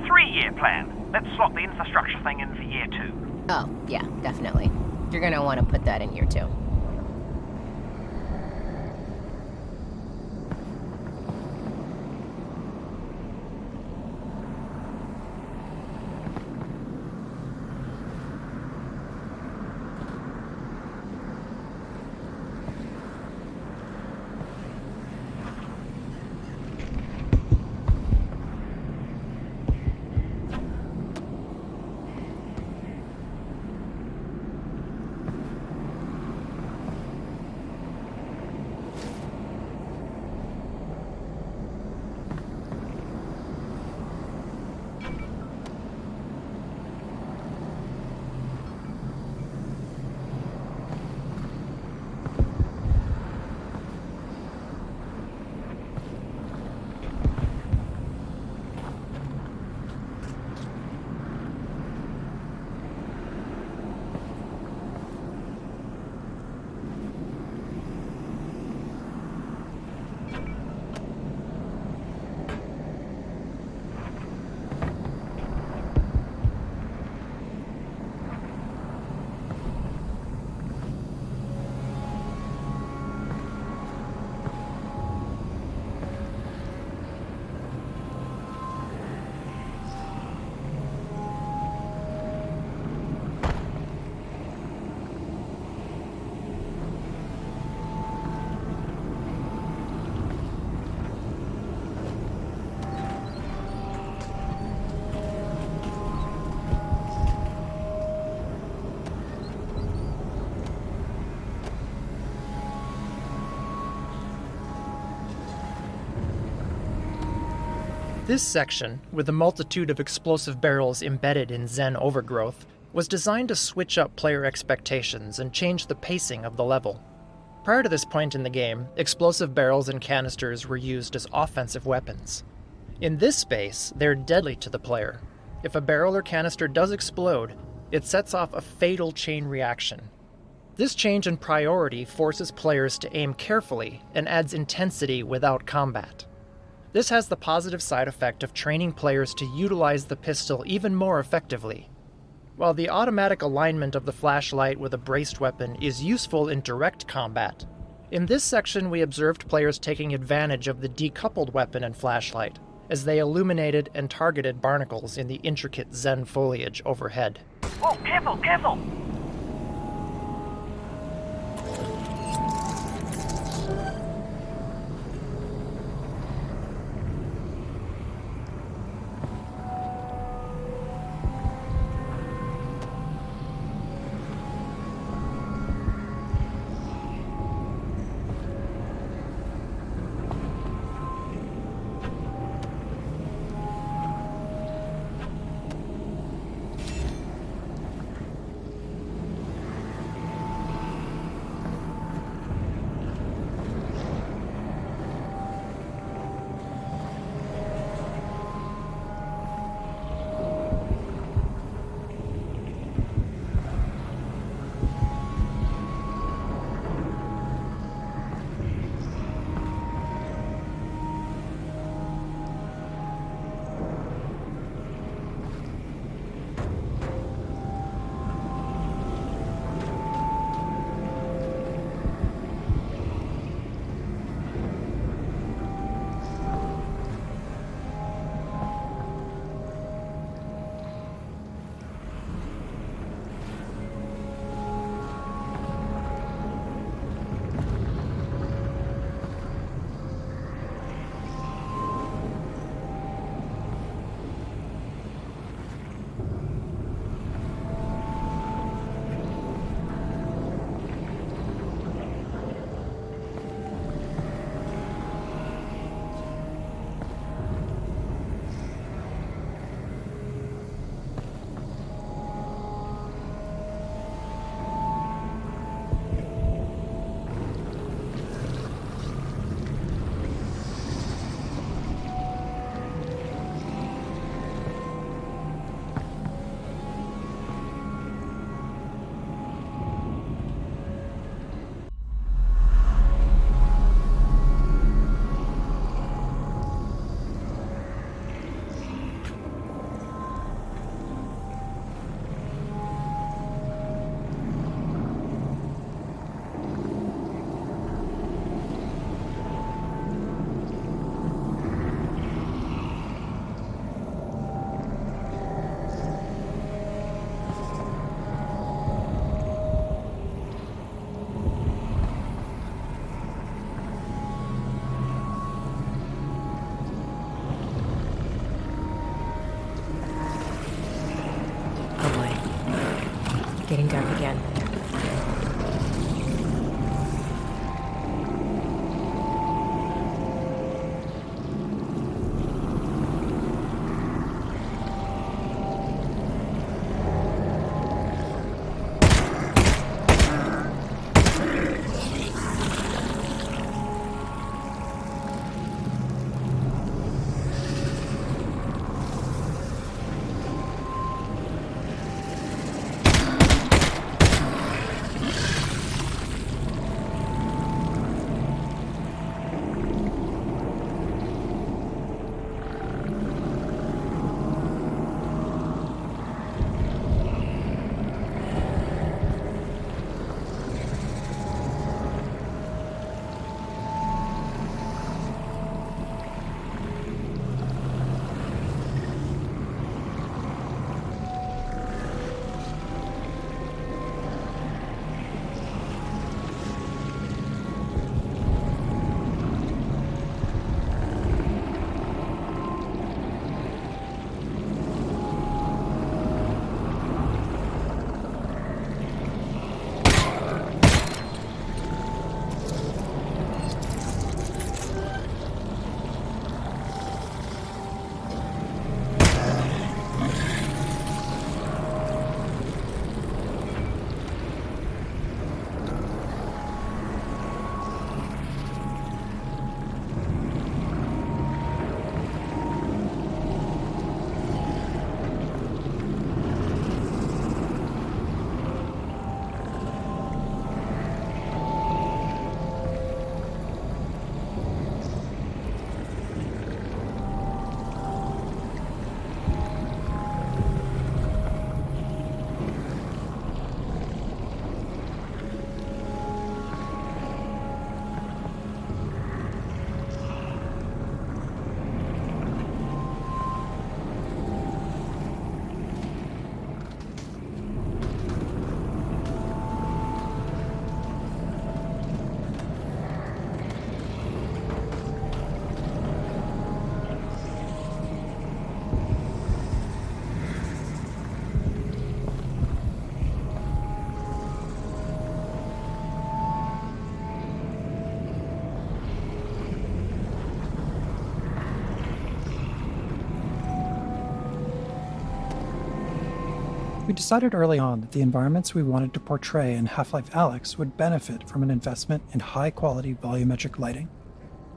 S2: 3-year plan. Let's slot the infrastructure thing in for year 2.
S1: Oh, yeah, definitely. You're gonna want to put that in year 2.
S19: This section, with a multitude of explosive barrels embedded in Zen overgrowth, was designed to switch up player expectations and change the pacing of the level. Prior to this point in the game, explosive barrels and canisters were used as offensive weapons. In this space, they're deadly to the player. If a barrel or canister does explode, it sets off a fatal chain reaction. This change in priority forces players to aim carefully and adds intensity without combat. This has the positive side effect of training players to utilize the pistol even more effectively. While the automatic alignment of the flashlight with a braced weapon is useful in direct combat, in this section we observed players taking advantage of the decoupled weapon and flashlight as they illuminated and targeted barnacles in the intricate Zen foliage overhead.
S2: Oh, careful, careful!
S20: We decided early on that the environments we wanted to portray in Half-Life Alyx would benefit from an investment in high-quality volumetric lighting.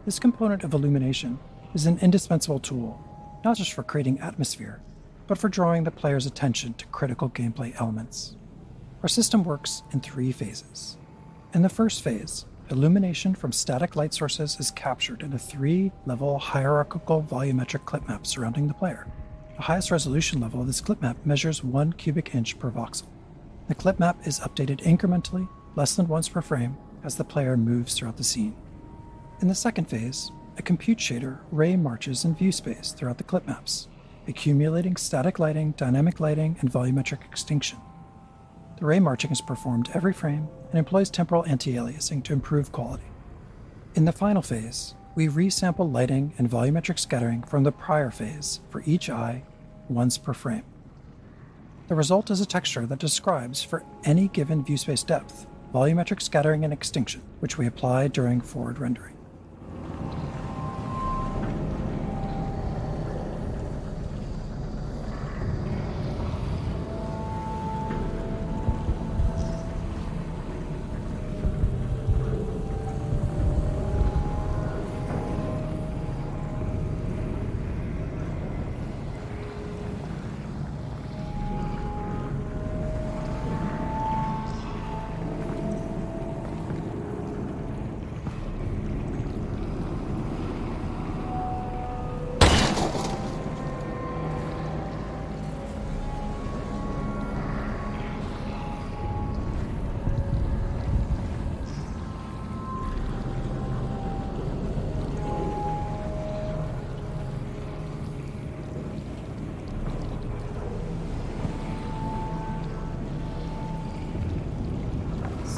S20: This component of illumination is an indispensable tool, not just for creating atmosphere, but for drawing the player's attention to critical gameplay elements. Our system works in 3 phases. In the first phase, illumination from static light sources is captured in a 3-level hierarchical volumetric clip map surrounding the player. The highest resolution level of this clip map measures 1 cubic inch per voxel. The clip map is updated incrementally, less than once per frame, as the player moves throughout the scene. In the second phase, a compute shader ray marches in view space throughout the clip maps, accumulating static lighting, dynamic lighting, and volumetric extinction. The ray marching is performed every frame and employs temporal anti-aliasing to improve quality. In the final phase, we resample lighting and volumetric scattering from the prior phase for each eye once per frame. The result is a texture that describes, for any given view space depth, volumetric scattering and extinction, which we apply during forward rendering.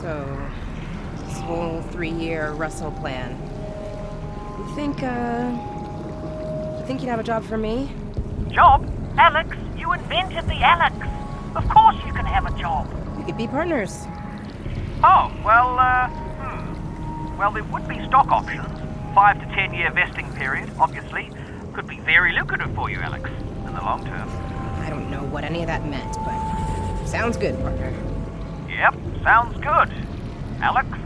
S1: So, this whole 3-year Russell plan. You think you'd have a job for me?
S2: Job? Alyx, you invented the Alyx. Of course you can have a job.
S1: We could be partners.
S2: Oh, well, Well, there would be stock options. 5 to 10 year vesting period, obviously. Could be very lucrative for you, Alyx, in the long term.
S1: I don't know what any of that meant, but sounds good, partner.
S2: Yep, sounds good. Alyx?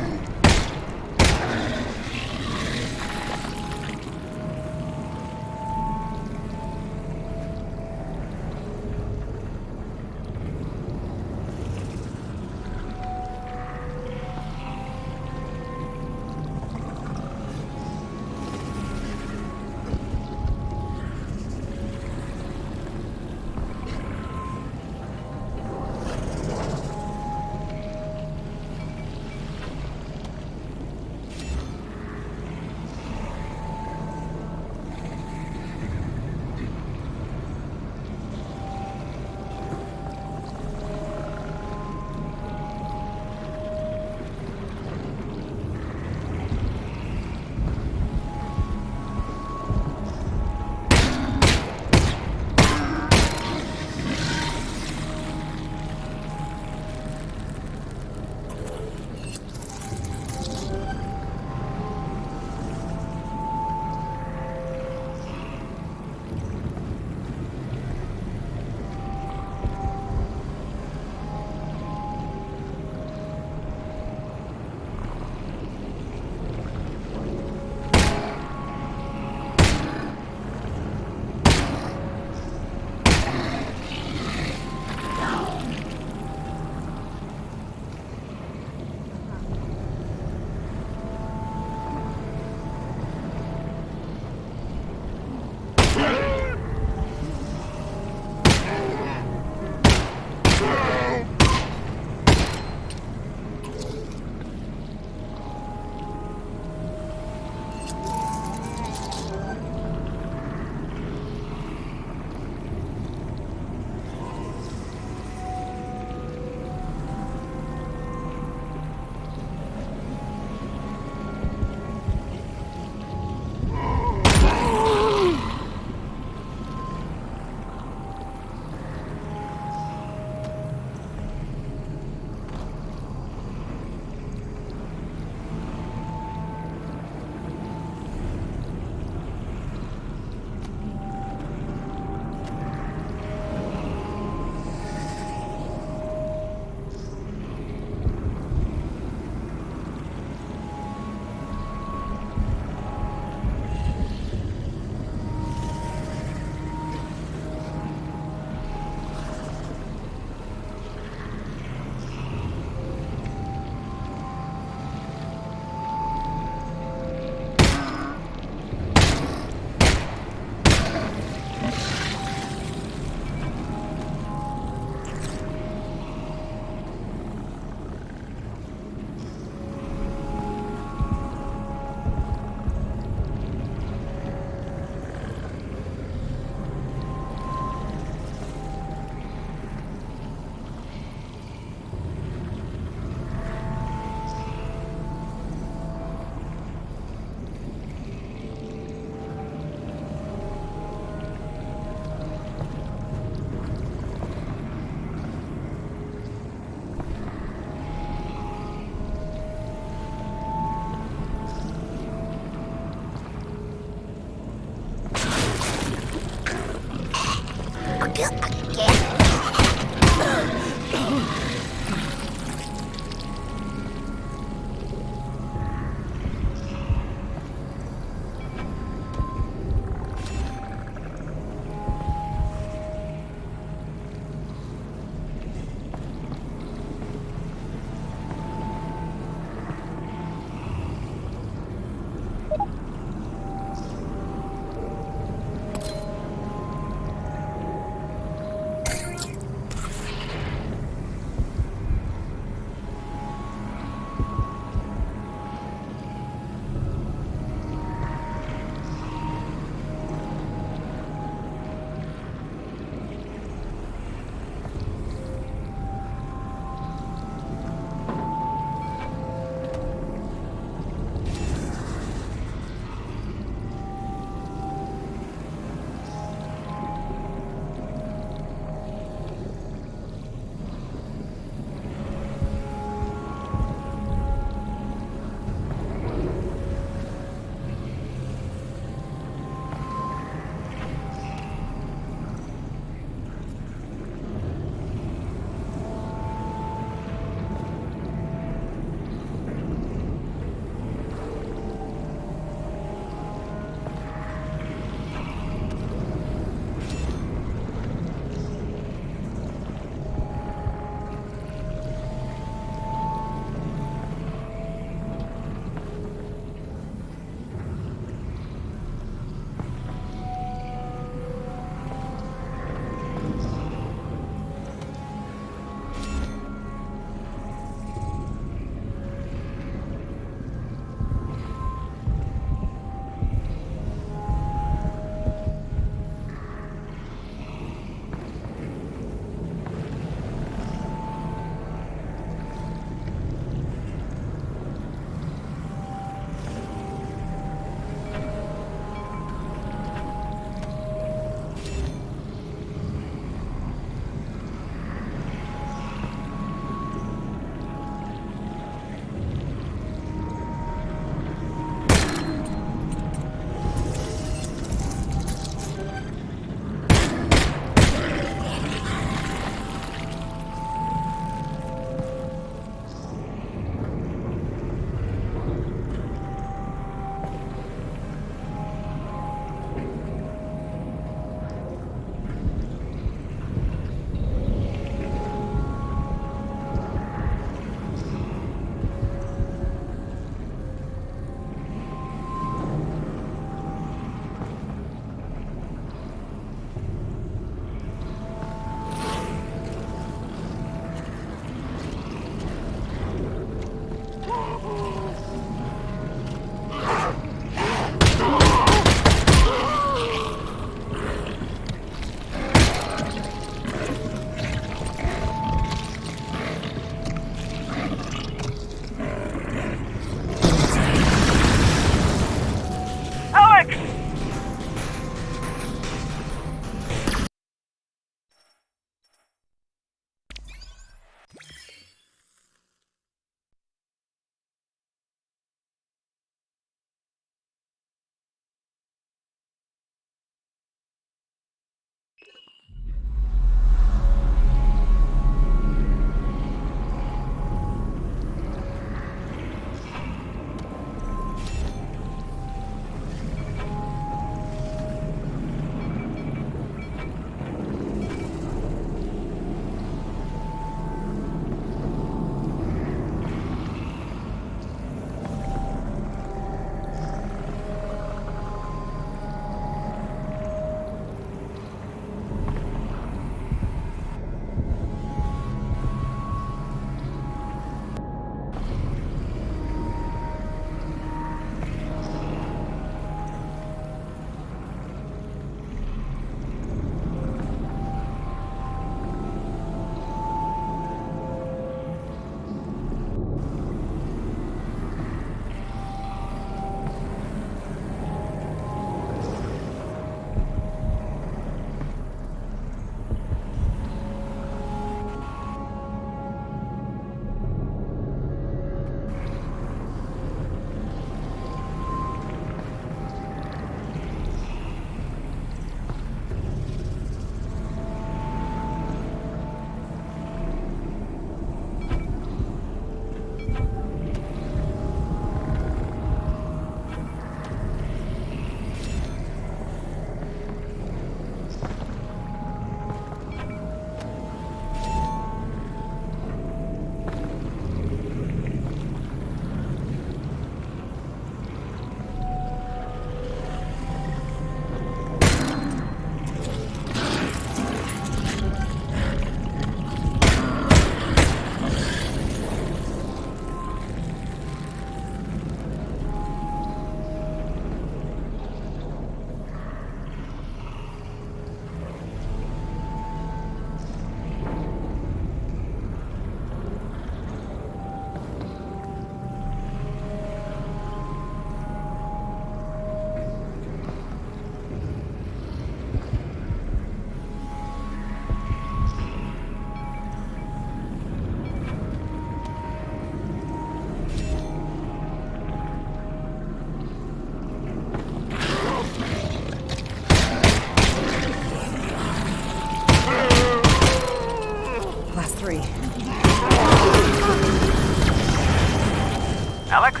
S2: Alyx?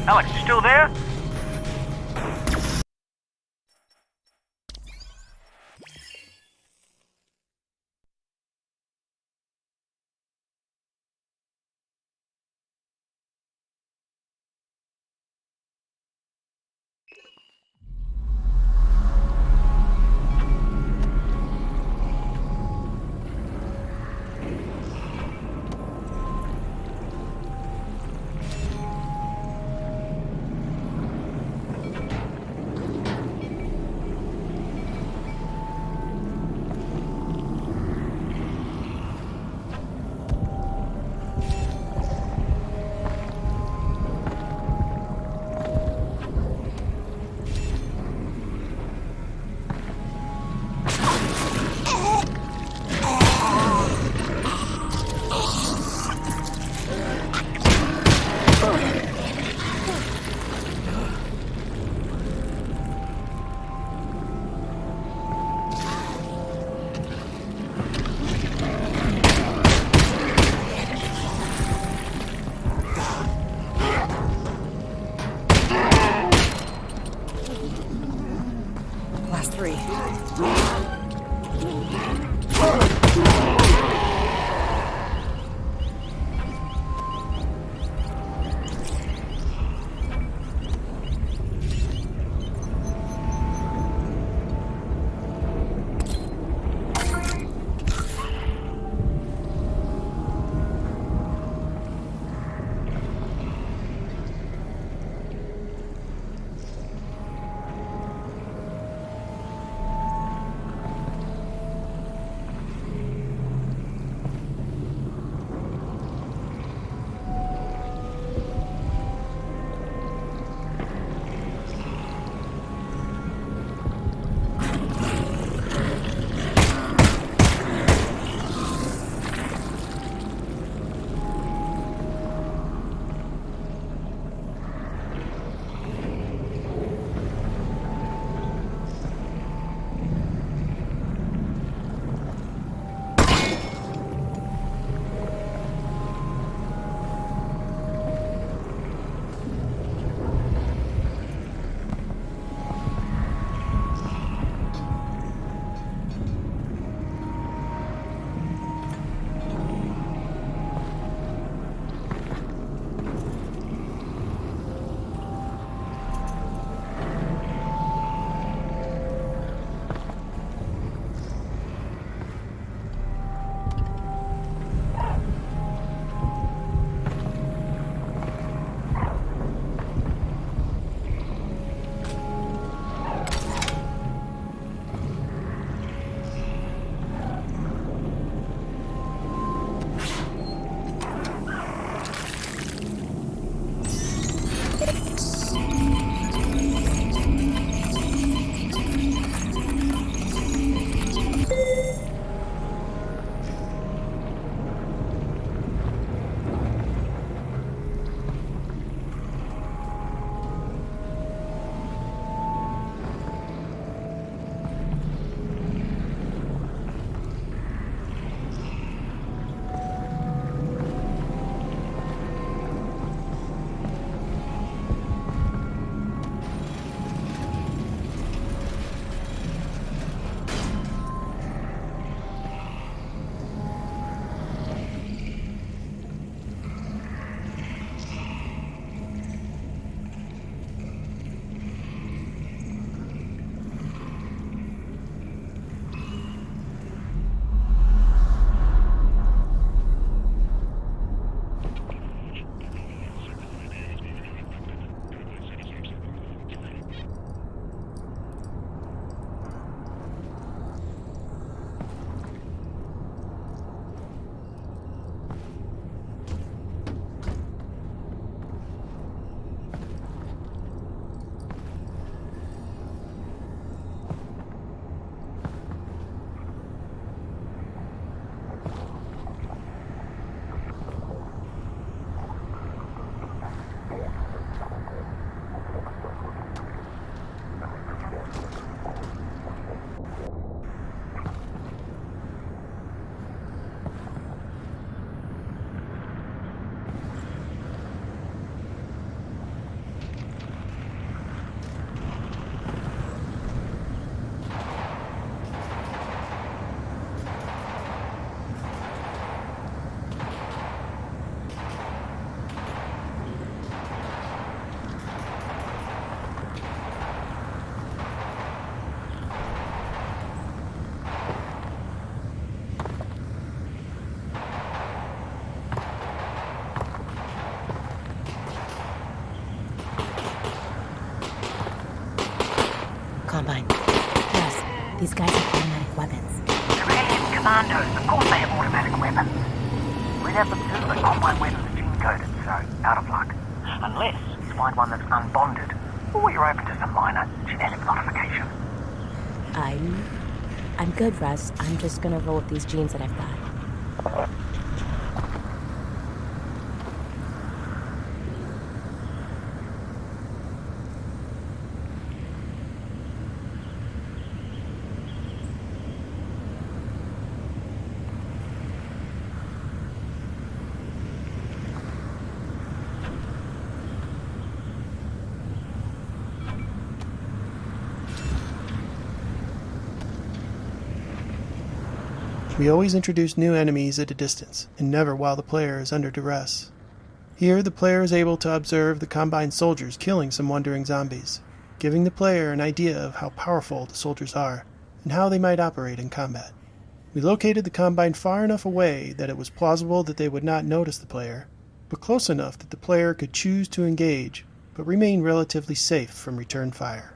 S2: Alyx, you still there?
S1: Combine. Yes, these guys have automatic weapons.
S2: Civilian commandos, of course they have automatic weapons. We'd have them too, but Combine weapons are gene-coded, so out of luck. Unless you find one that's unbonded, or you're open to some minor genetic modification.
S1: I'm good, Russ. I'm just gonna roll with these genes that I've got.
S2: We always introduce new enemies at a distance, and never while the player is under duress. Here, the player is able to observe the Combine soldiers killing some wandering zombies, giving the player an idea of how powerful the soldiers are, and how they might operate in combat. We located the Combine far enough away that it was plausible that they would not notice the player, but close enough that the player could choose to engage, but remain relatively safe from return fire.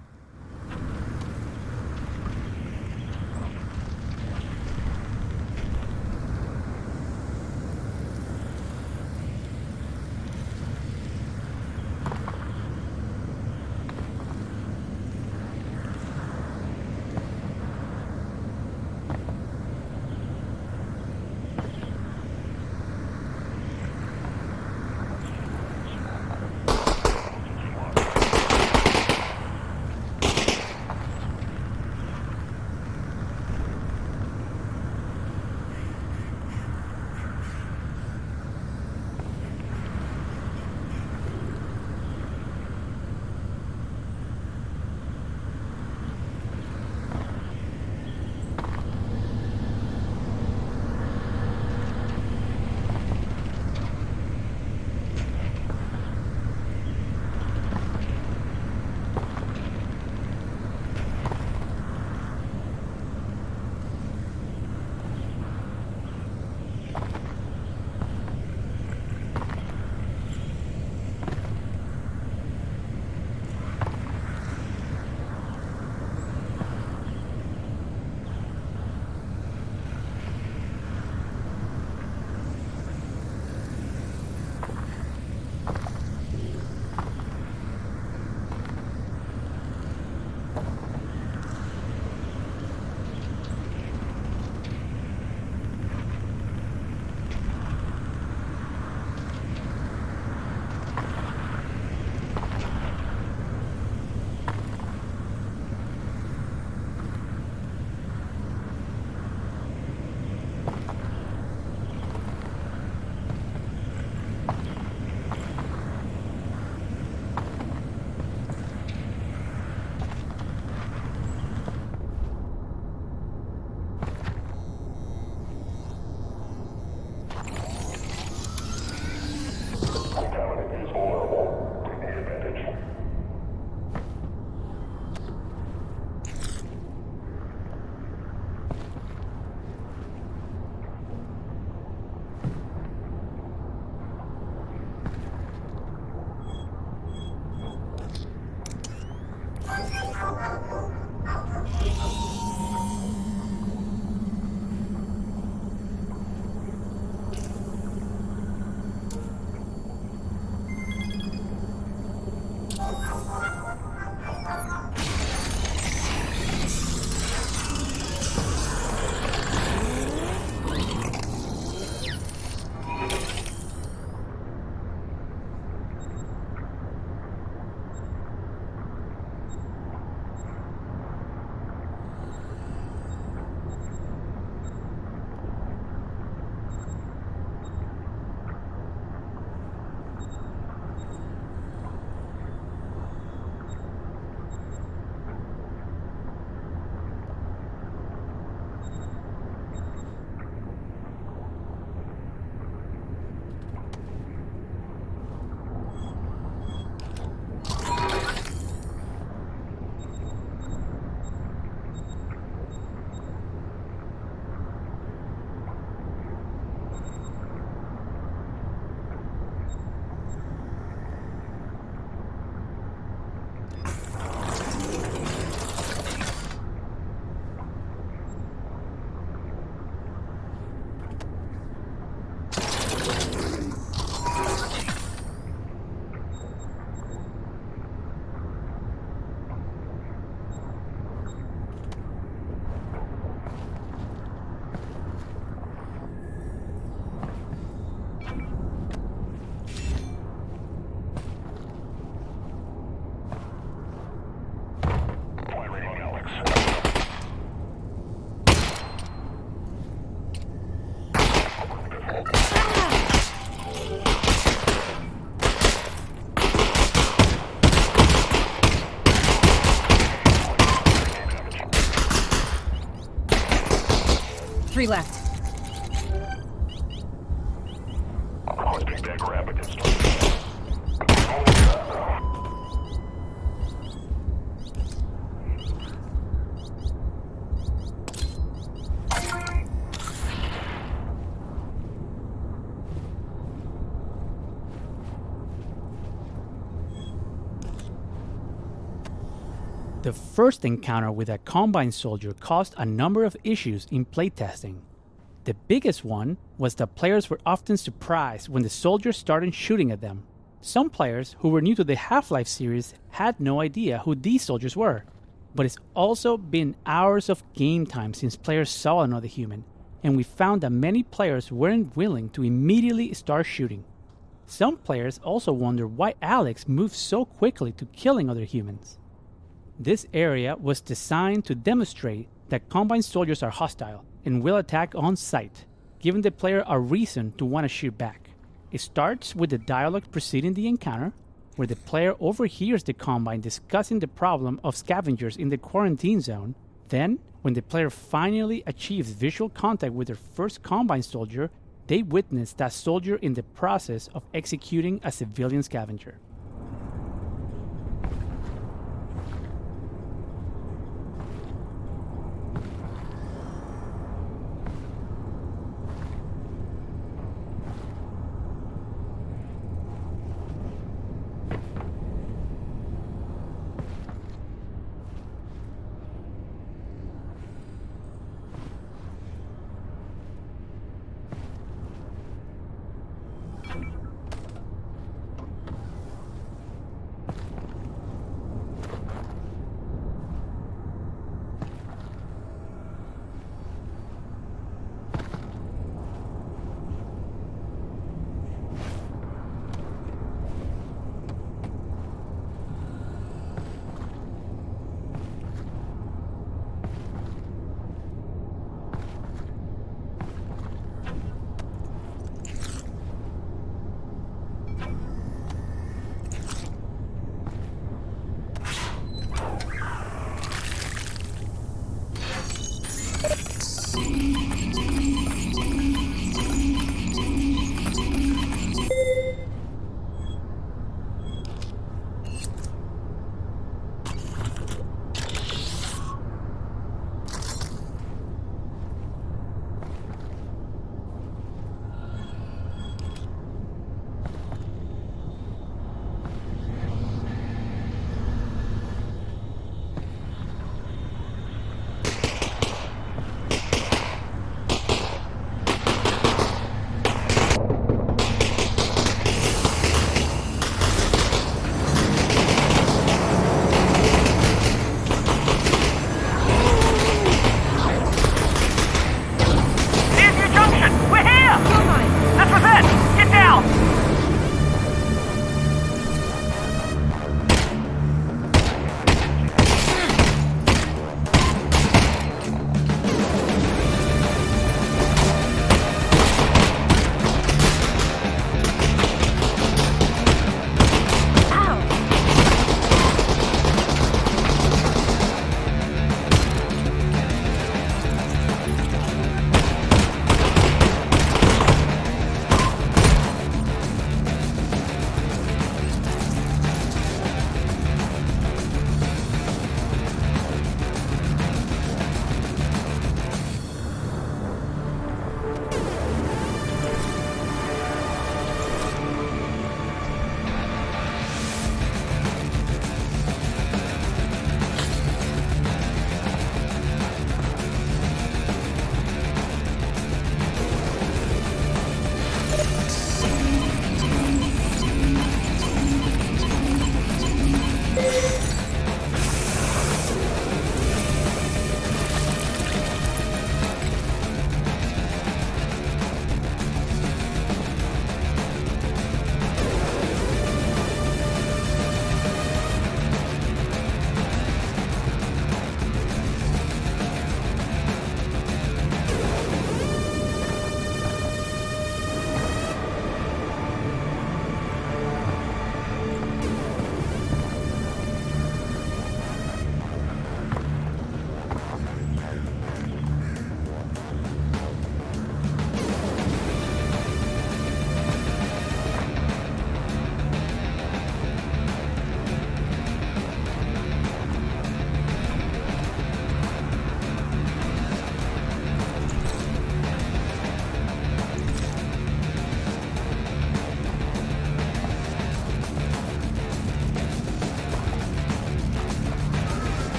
S1: 3 left.
S2: The first encounter with a Combine soldier caused a number of issues in playtesting. The biggest one was that players were often surprised when the soldiers started shooting at them. Some players who were new to the Half-Life series had no idea who these soldiers were, but it's also been hours of game time since players saw another human, and we found that many players weren't willing to immediately start shooting. Some players also wonder why Alyx moved so quickly to killing other humans. This area was designed to demonstrate that Combine soldiers are hostile and will attack on sight, giving the player a reason to want to shoot back. It starts with the dialogue preceding the encounter, where the player overhears the Combine discussing the problem of scavengers in the quarantine zone. Then, when the player finally achieves visual contact with their first Combine soldier, they witness that soldier in the process of executing a civilian scavenger.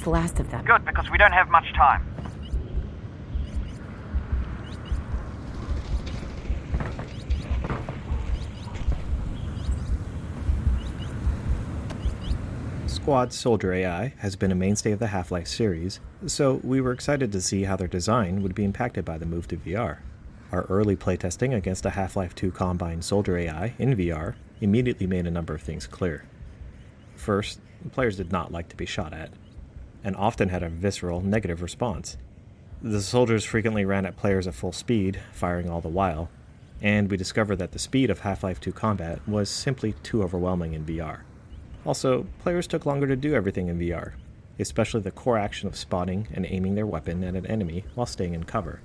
S1: the last of them.
S2: Good, because we don't have much time.
S21: Squad's Soldier AI has been a mainstay of the Half-Life series, so we were excited to see how their design would be impacted by the move to VR. Our early playtesting against a Half-Life 2 Combine Soldier AI in VR immediately made a number of things clear. First, players did not like to be shot at, and often had a visceral negative response. The soldiers frequently ran at players at full speed, firing all the while, and we discovered that the speed of Half-Life 2 combat was simply too overwhelming in VR. Also, players took longer to do everything in VR, especially the core action of spotting and aiming their weapon at an enemy while staying in cover.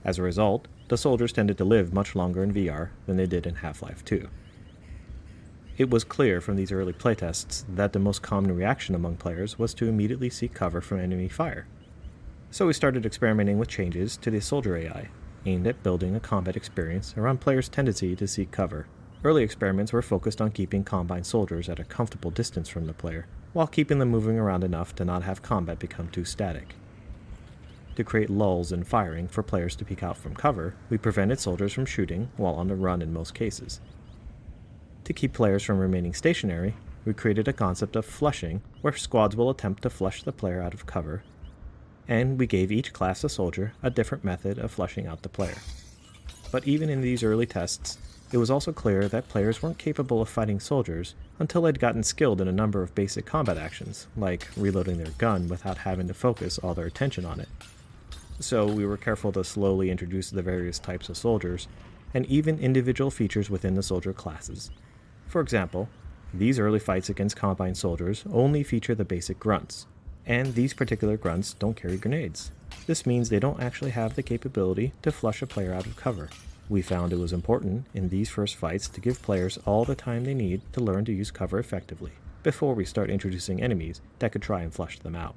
S21: As a result, the soldiers tended to live much longer in VR than they did in Half-Life 2. It was clear from these early playtests that the most common reaction among players was to immediately seek cover from enemy fire. So we started experimenting with changes to the Soldier AI, aimed at building a combat experience around players' tendency to seek cover. Early experiments were focused on keeping Combine soldiers at a comfortable distance from the player, while keeping them moving around enough to not have combat become too static. To create lulls in firing for players to peek out from cover, we prevented soldiers from shooting while on the run in most cases. To keep players from remaining stationary, we created a concept of flushing, where squads will attempt to flush the player out of cover, and we gave each class of soldier a different method of flushing out the player. But even in these early tests, it was also clear that players weren't capable of fighting soldiers until they'd gotten skilled in a number of basic combat actions, like reloading their gun without having to focus all their attention on it. So we were careful to slowly introduce the various types of soldiers, and even individual features within the soldier classes. For example, these early fights against Combine soldiers only feature the basic grunts, and these particular grunts don't carry grenades. This means they don't actually have the capability to flush a player out of cover. We found it was important in these first fights to give players all the time they need to learn to use cover effectively, before we start introducing enemies that could try and flush them out.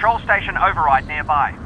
S2: control station override nearby.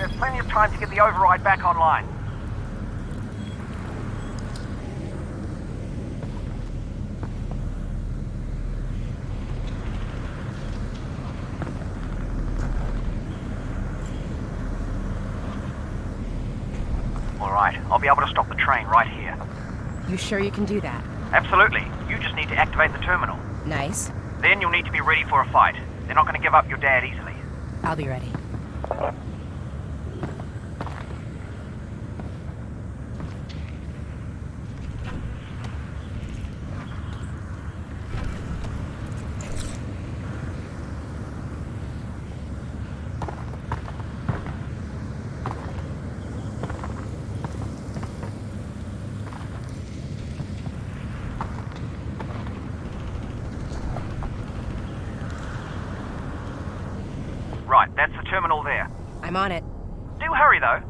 S2: There's plenty of time to get the override back online. Alright, I'll be able to stop the train right here.
S1: You sure you can do that?
S2: Absolutely. You just need to activate the terminal.
S1: Nice.
S2: Then you'll need to be ready for a fight. They're not going to give up your dad easily.
S1: I'll be ready.
S2: Right, that's the terminal there.
S1: I'm on it.
S2: Do hurry, though.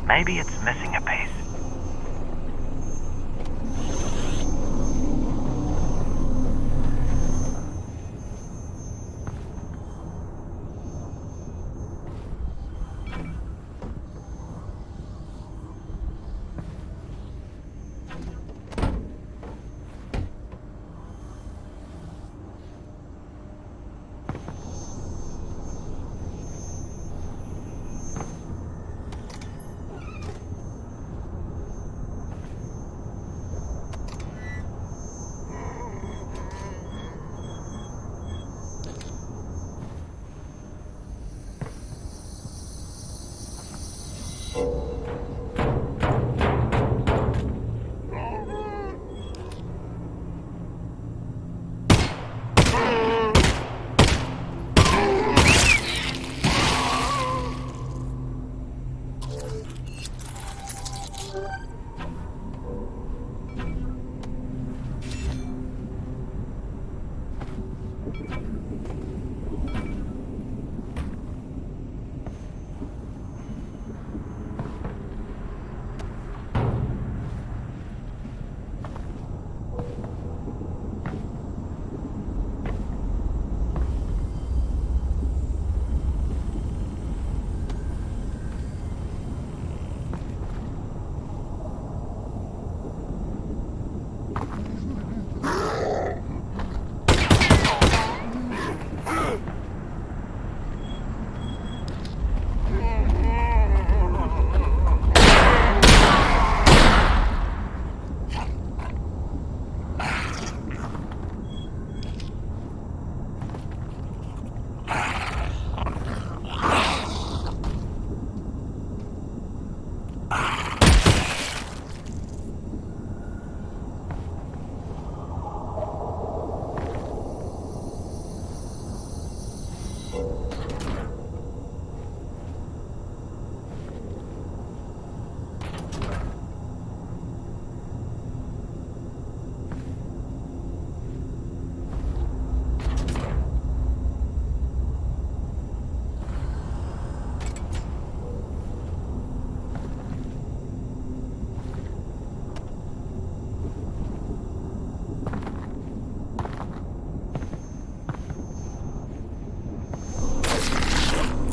S2: Maybe it's missing a piece.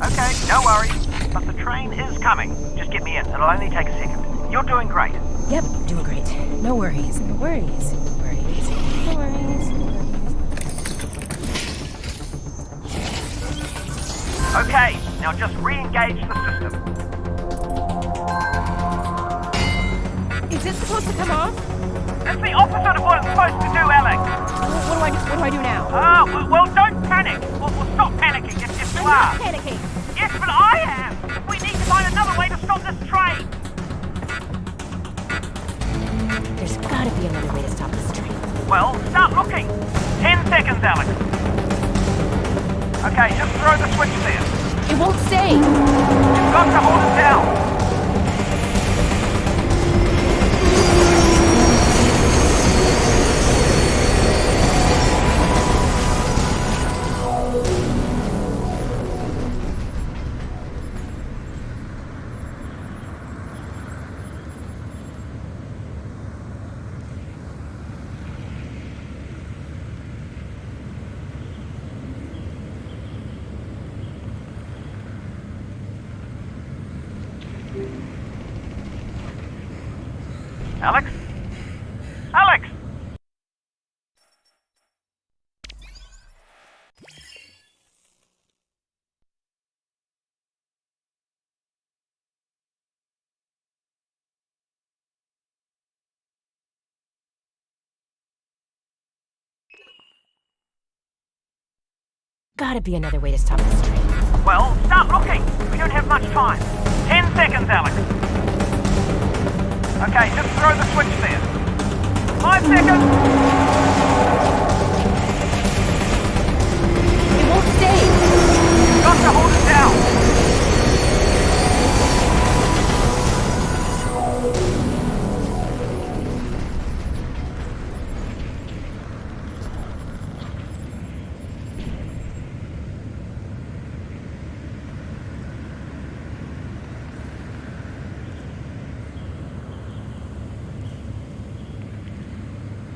S2: Okay, no worries. But the train is coming. Just get me in. It'll only take a second. You're doing great.
S1: Yep, doing great. No worries. No worries. No worries. No worries.
S2: Okay, now just re-engage the system.
S1: Is it supposed to come off?
S2: It's the opposite of what it's supposed to do, Alyx.
S1: What do I do now?
S2: Well, don't panic. Well, stop panicking if you are.
S1: I'm not panicking.
S2: Yes, but I am. We need to find another way to stop this train.
S1: There's gotta be another way to stop this train.
S2: Well, start looking. 10 seconds, Alyx. Okay, just throw the switch there.
S1: It won't stay.
S2: You've got to hold it down. Alyx? Alyx!
S1: Gotta be another way to stop this train.
S2: Well, start looking. We don't have much time. 10 seconds, Alyx. Okay, just throw the switch there. 5 seconds.
S1: It won't stay.
S2: You've got to hold it down.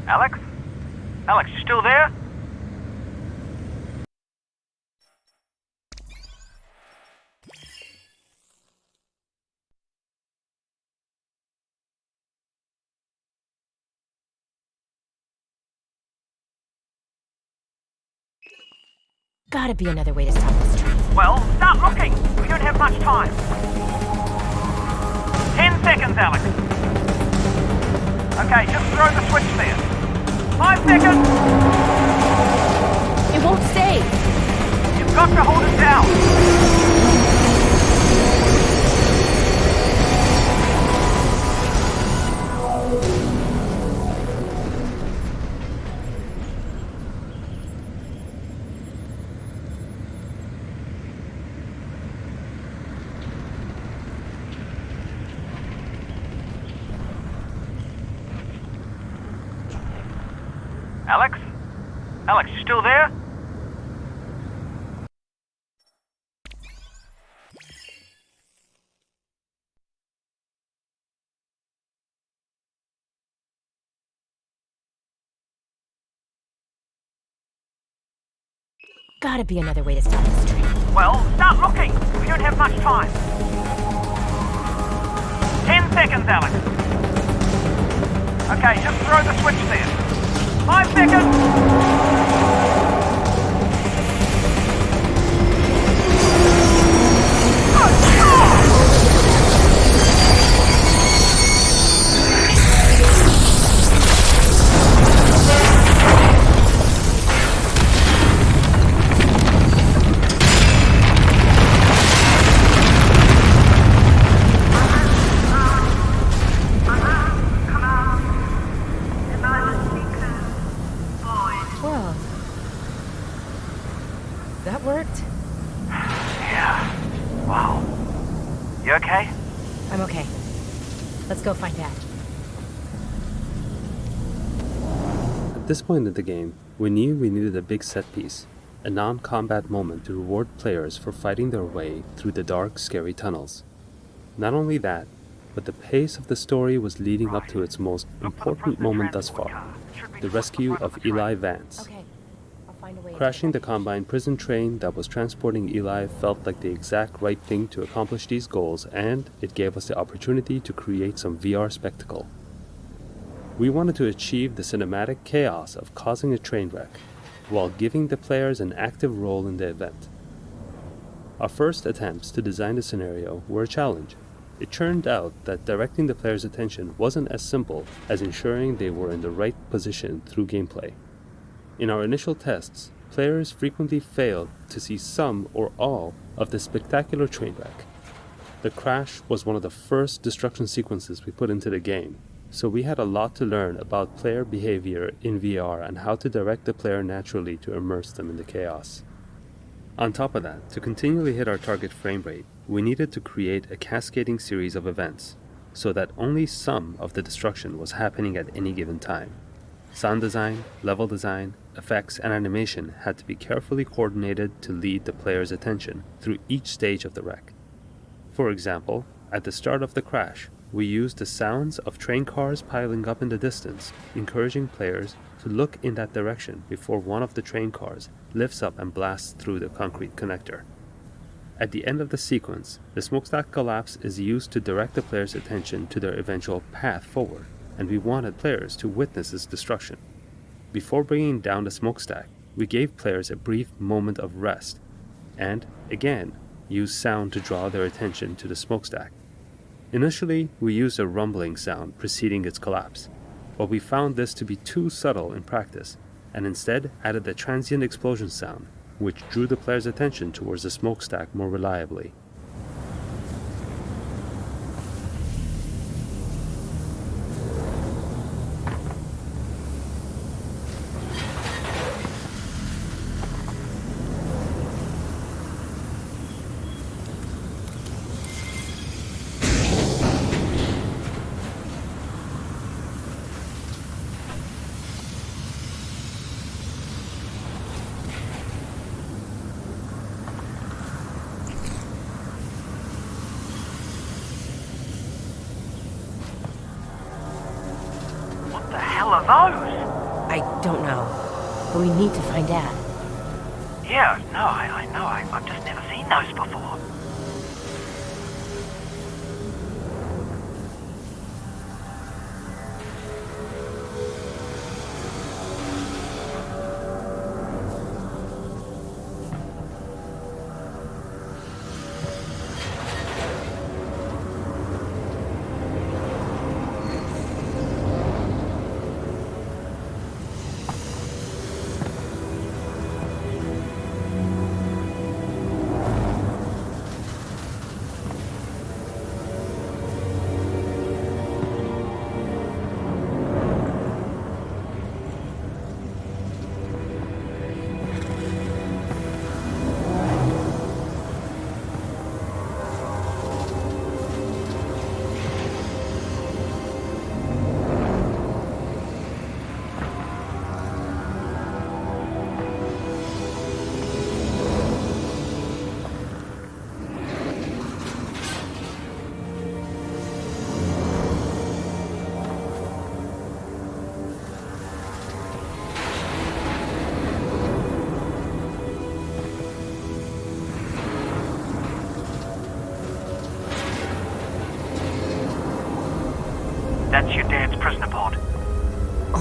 S2: Alyx? Alyx, you still there?
S1: Gotta be another way to stop this train.
S2: Well, start looking. We don't have much time. 10 seconds, Alyx. Okay, just throw the switch there. 5 seconds.
S1: It won't stay.
S2: You've got to hold it down. Alyx? Alyx, you still there?
S1: gotta be another way to stop this train.
S2: Well, start looking. We don't have much time. 10 seconds, Alex. Okay, just throw the switch there. 5 seconds.
S1: That worked?
S2: Yeah. Wow. You okay?
S1: I'm okay. Let's go find Dad.
S3: At this point in the game, we knew we needed a big set piece, a non-combat moment to reward players for fighting their way through the dark, scary tunnels. Not only that, but the pace of the story was leading up to its most important moment thus far, the rescue of Alyx Vance. Crashing the Combine prison train that was transporting Eli felt like the exact right thing to accomplish these goals, and it gave us the opportunity to create some VR spectacle. We wanted to achieve the cinematic chaos of causing a train wreck, while giving the players an active role in the event. Our first attempts to design the scenario were a challenge. It turned out that directing the players' attention wasn't as simple as ensuring they were in the right position through gameplay. In our initial tests, players frequently failed to see some or all of the spectacular train wreck. The crash was one of the first destruction sequences we put into the game, so we had a lot to learn about player behavior in VR and how to direct the player naturally to immerse them in the chaos. On top of that, to continually hit our target frame rate, we needed to create a cascading series of events, so that only some of the destruction was happening at any given time. Sound design, level design, effects, and animation had to be carefully coordinated to lead the player's attention through each stage of the wreck. For example, at the start of the crash, we used the sounds of train cars piling up in the distance, encouraging players to look in that direction before one of the train cars lifts up and blasts through the concrete connector. At the end of the sequence, the smokestack collapse is used to direct the player's attention to their eventual path forward, and we wanted players to witness its destruction. Before bringing down the smokestack, we gave players a brief moment of rest, and, again, used sound to draw their attention to the smokestack. Initially, we used a rumbling sound preceding its collapse, but we found this to be too subtle in practice, and instead added the transient explosion sound, which drew the player's attention towards the smokestack more reliably.
S1: I don't know, but we need to find Dad.
S2: Yeah, no, I know. I've just never seen those before.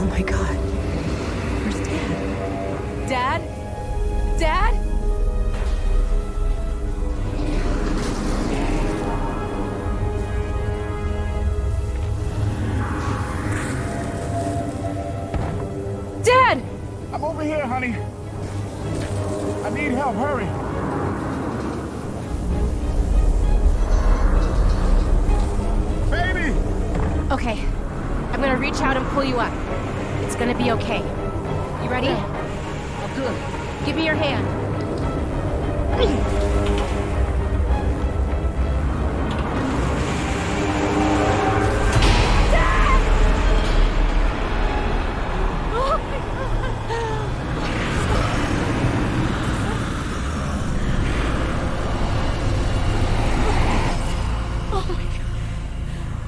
S1: Oh my god. Where's Dad? Dad? Dad? Dad!
S4: I'm over here, honey. I need help, hurry. Baby!
S1: Okay, I'm gonna reach out and pull you up. It's gonna be okay. You ready?
S4: I'm good.
S1: Give me your hand.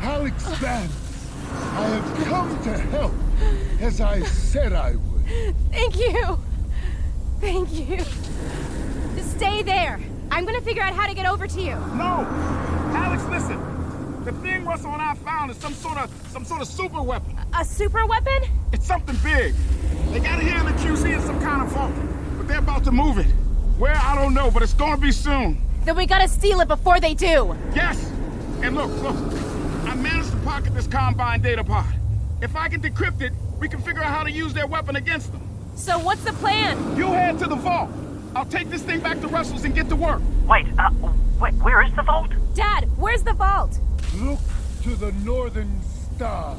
S4: Alyx Vance, I have come to help, as I said I would.
S1: Thank you. Thank you. Just stay there. I'm gonna figure out how to get over to you.
S4: No! Alyx, listen. The thing Russell and I found is some sort of super weapon.
S1: A super weapon?
S4: It's something big. They got it here in the QZ in some kind of vault, but they're about to move it. Where, I don't know, but it's gonna be soon.
S1: Then we gotta steal it before they do.
S4: Yes! And look. I managed to pocket this Combine data pod. If I can decrypt it, we can figure out how to use their weapon against them.
S1: So what's the plan?
S4: You head to the vault. I'll take this thing back to Russell's and get to work.
S2: Wait, where is the vault?
S1: Dad, where's the vault?
S4: Look to the northern star.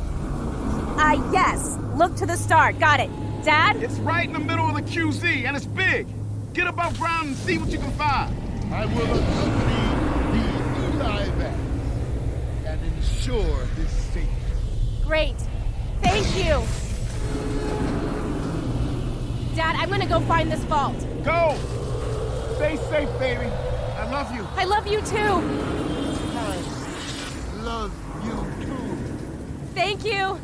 S1: Yes. Look to the star. Got it. Dad?
S4: It's right in the middle of the QZ, and it's big. Get above ground and see what you can find. I will accompany the Eli Vance and ensure this safety.
S1: Great. Thank you. Dad, I'm gonna go find this vault.
S4: Go! Stay safe, baby. I love you.
S1: I love you too.
S4: I love you too.
S1: Thank you.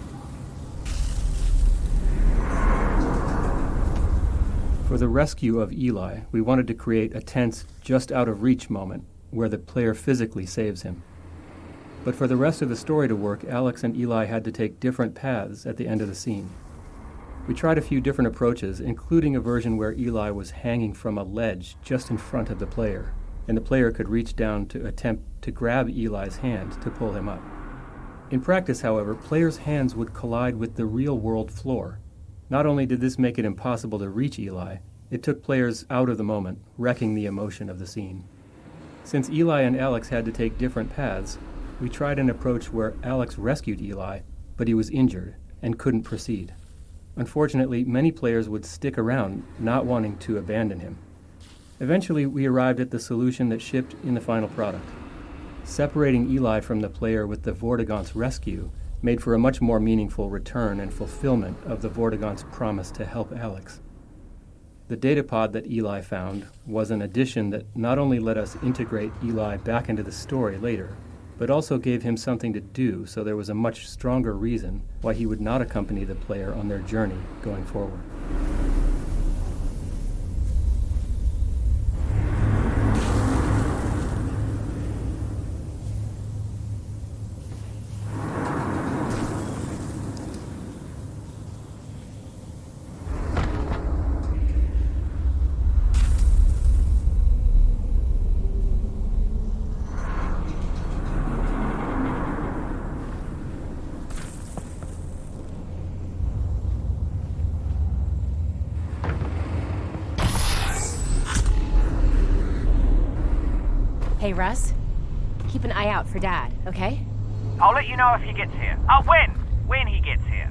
S22: For the rescue of Eli, we wanted to create a tense, just out of reach moment where the player physically saves him. But for the rest of the story to work, Alyx and Eli had to take different paths at the end of the scene. We tried a few different approaches, including a version where Eli was hanging from a ledge just in front of the player, and the player could reach down to attempt to grab Eli's hand to pull him up. In practice, however, players' hands would collide with the real-world floor. Not only did this make it impossible to reach Eli, it took players out of the moment, wrecking the emotion of the scene. Since Eli and Alyx had to take different paths, we tried an approach where Alyx rescued Eli, but he was injured and couldn't proceed. Unfortunately, many players would stick around, not wanting to abandon him. Eventually, we arrived at the solution that shipped in the final product. Separating Eli from the player with the Vortigaunt's rescue made for a much more meaningful return and fulfillment of the Vortigaunt's promise to help Alyx. The datapod that Eli found was an addition that not only let us integrate Eli back into the story later, but also gave him something to do, so there was a much stronger reason why he would not accompany the player on their journey going forward.
S1: Hey, Russ. Keep an eye out for Dad, okay?
S2: I'll let you know if he gets here. When he gets here.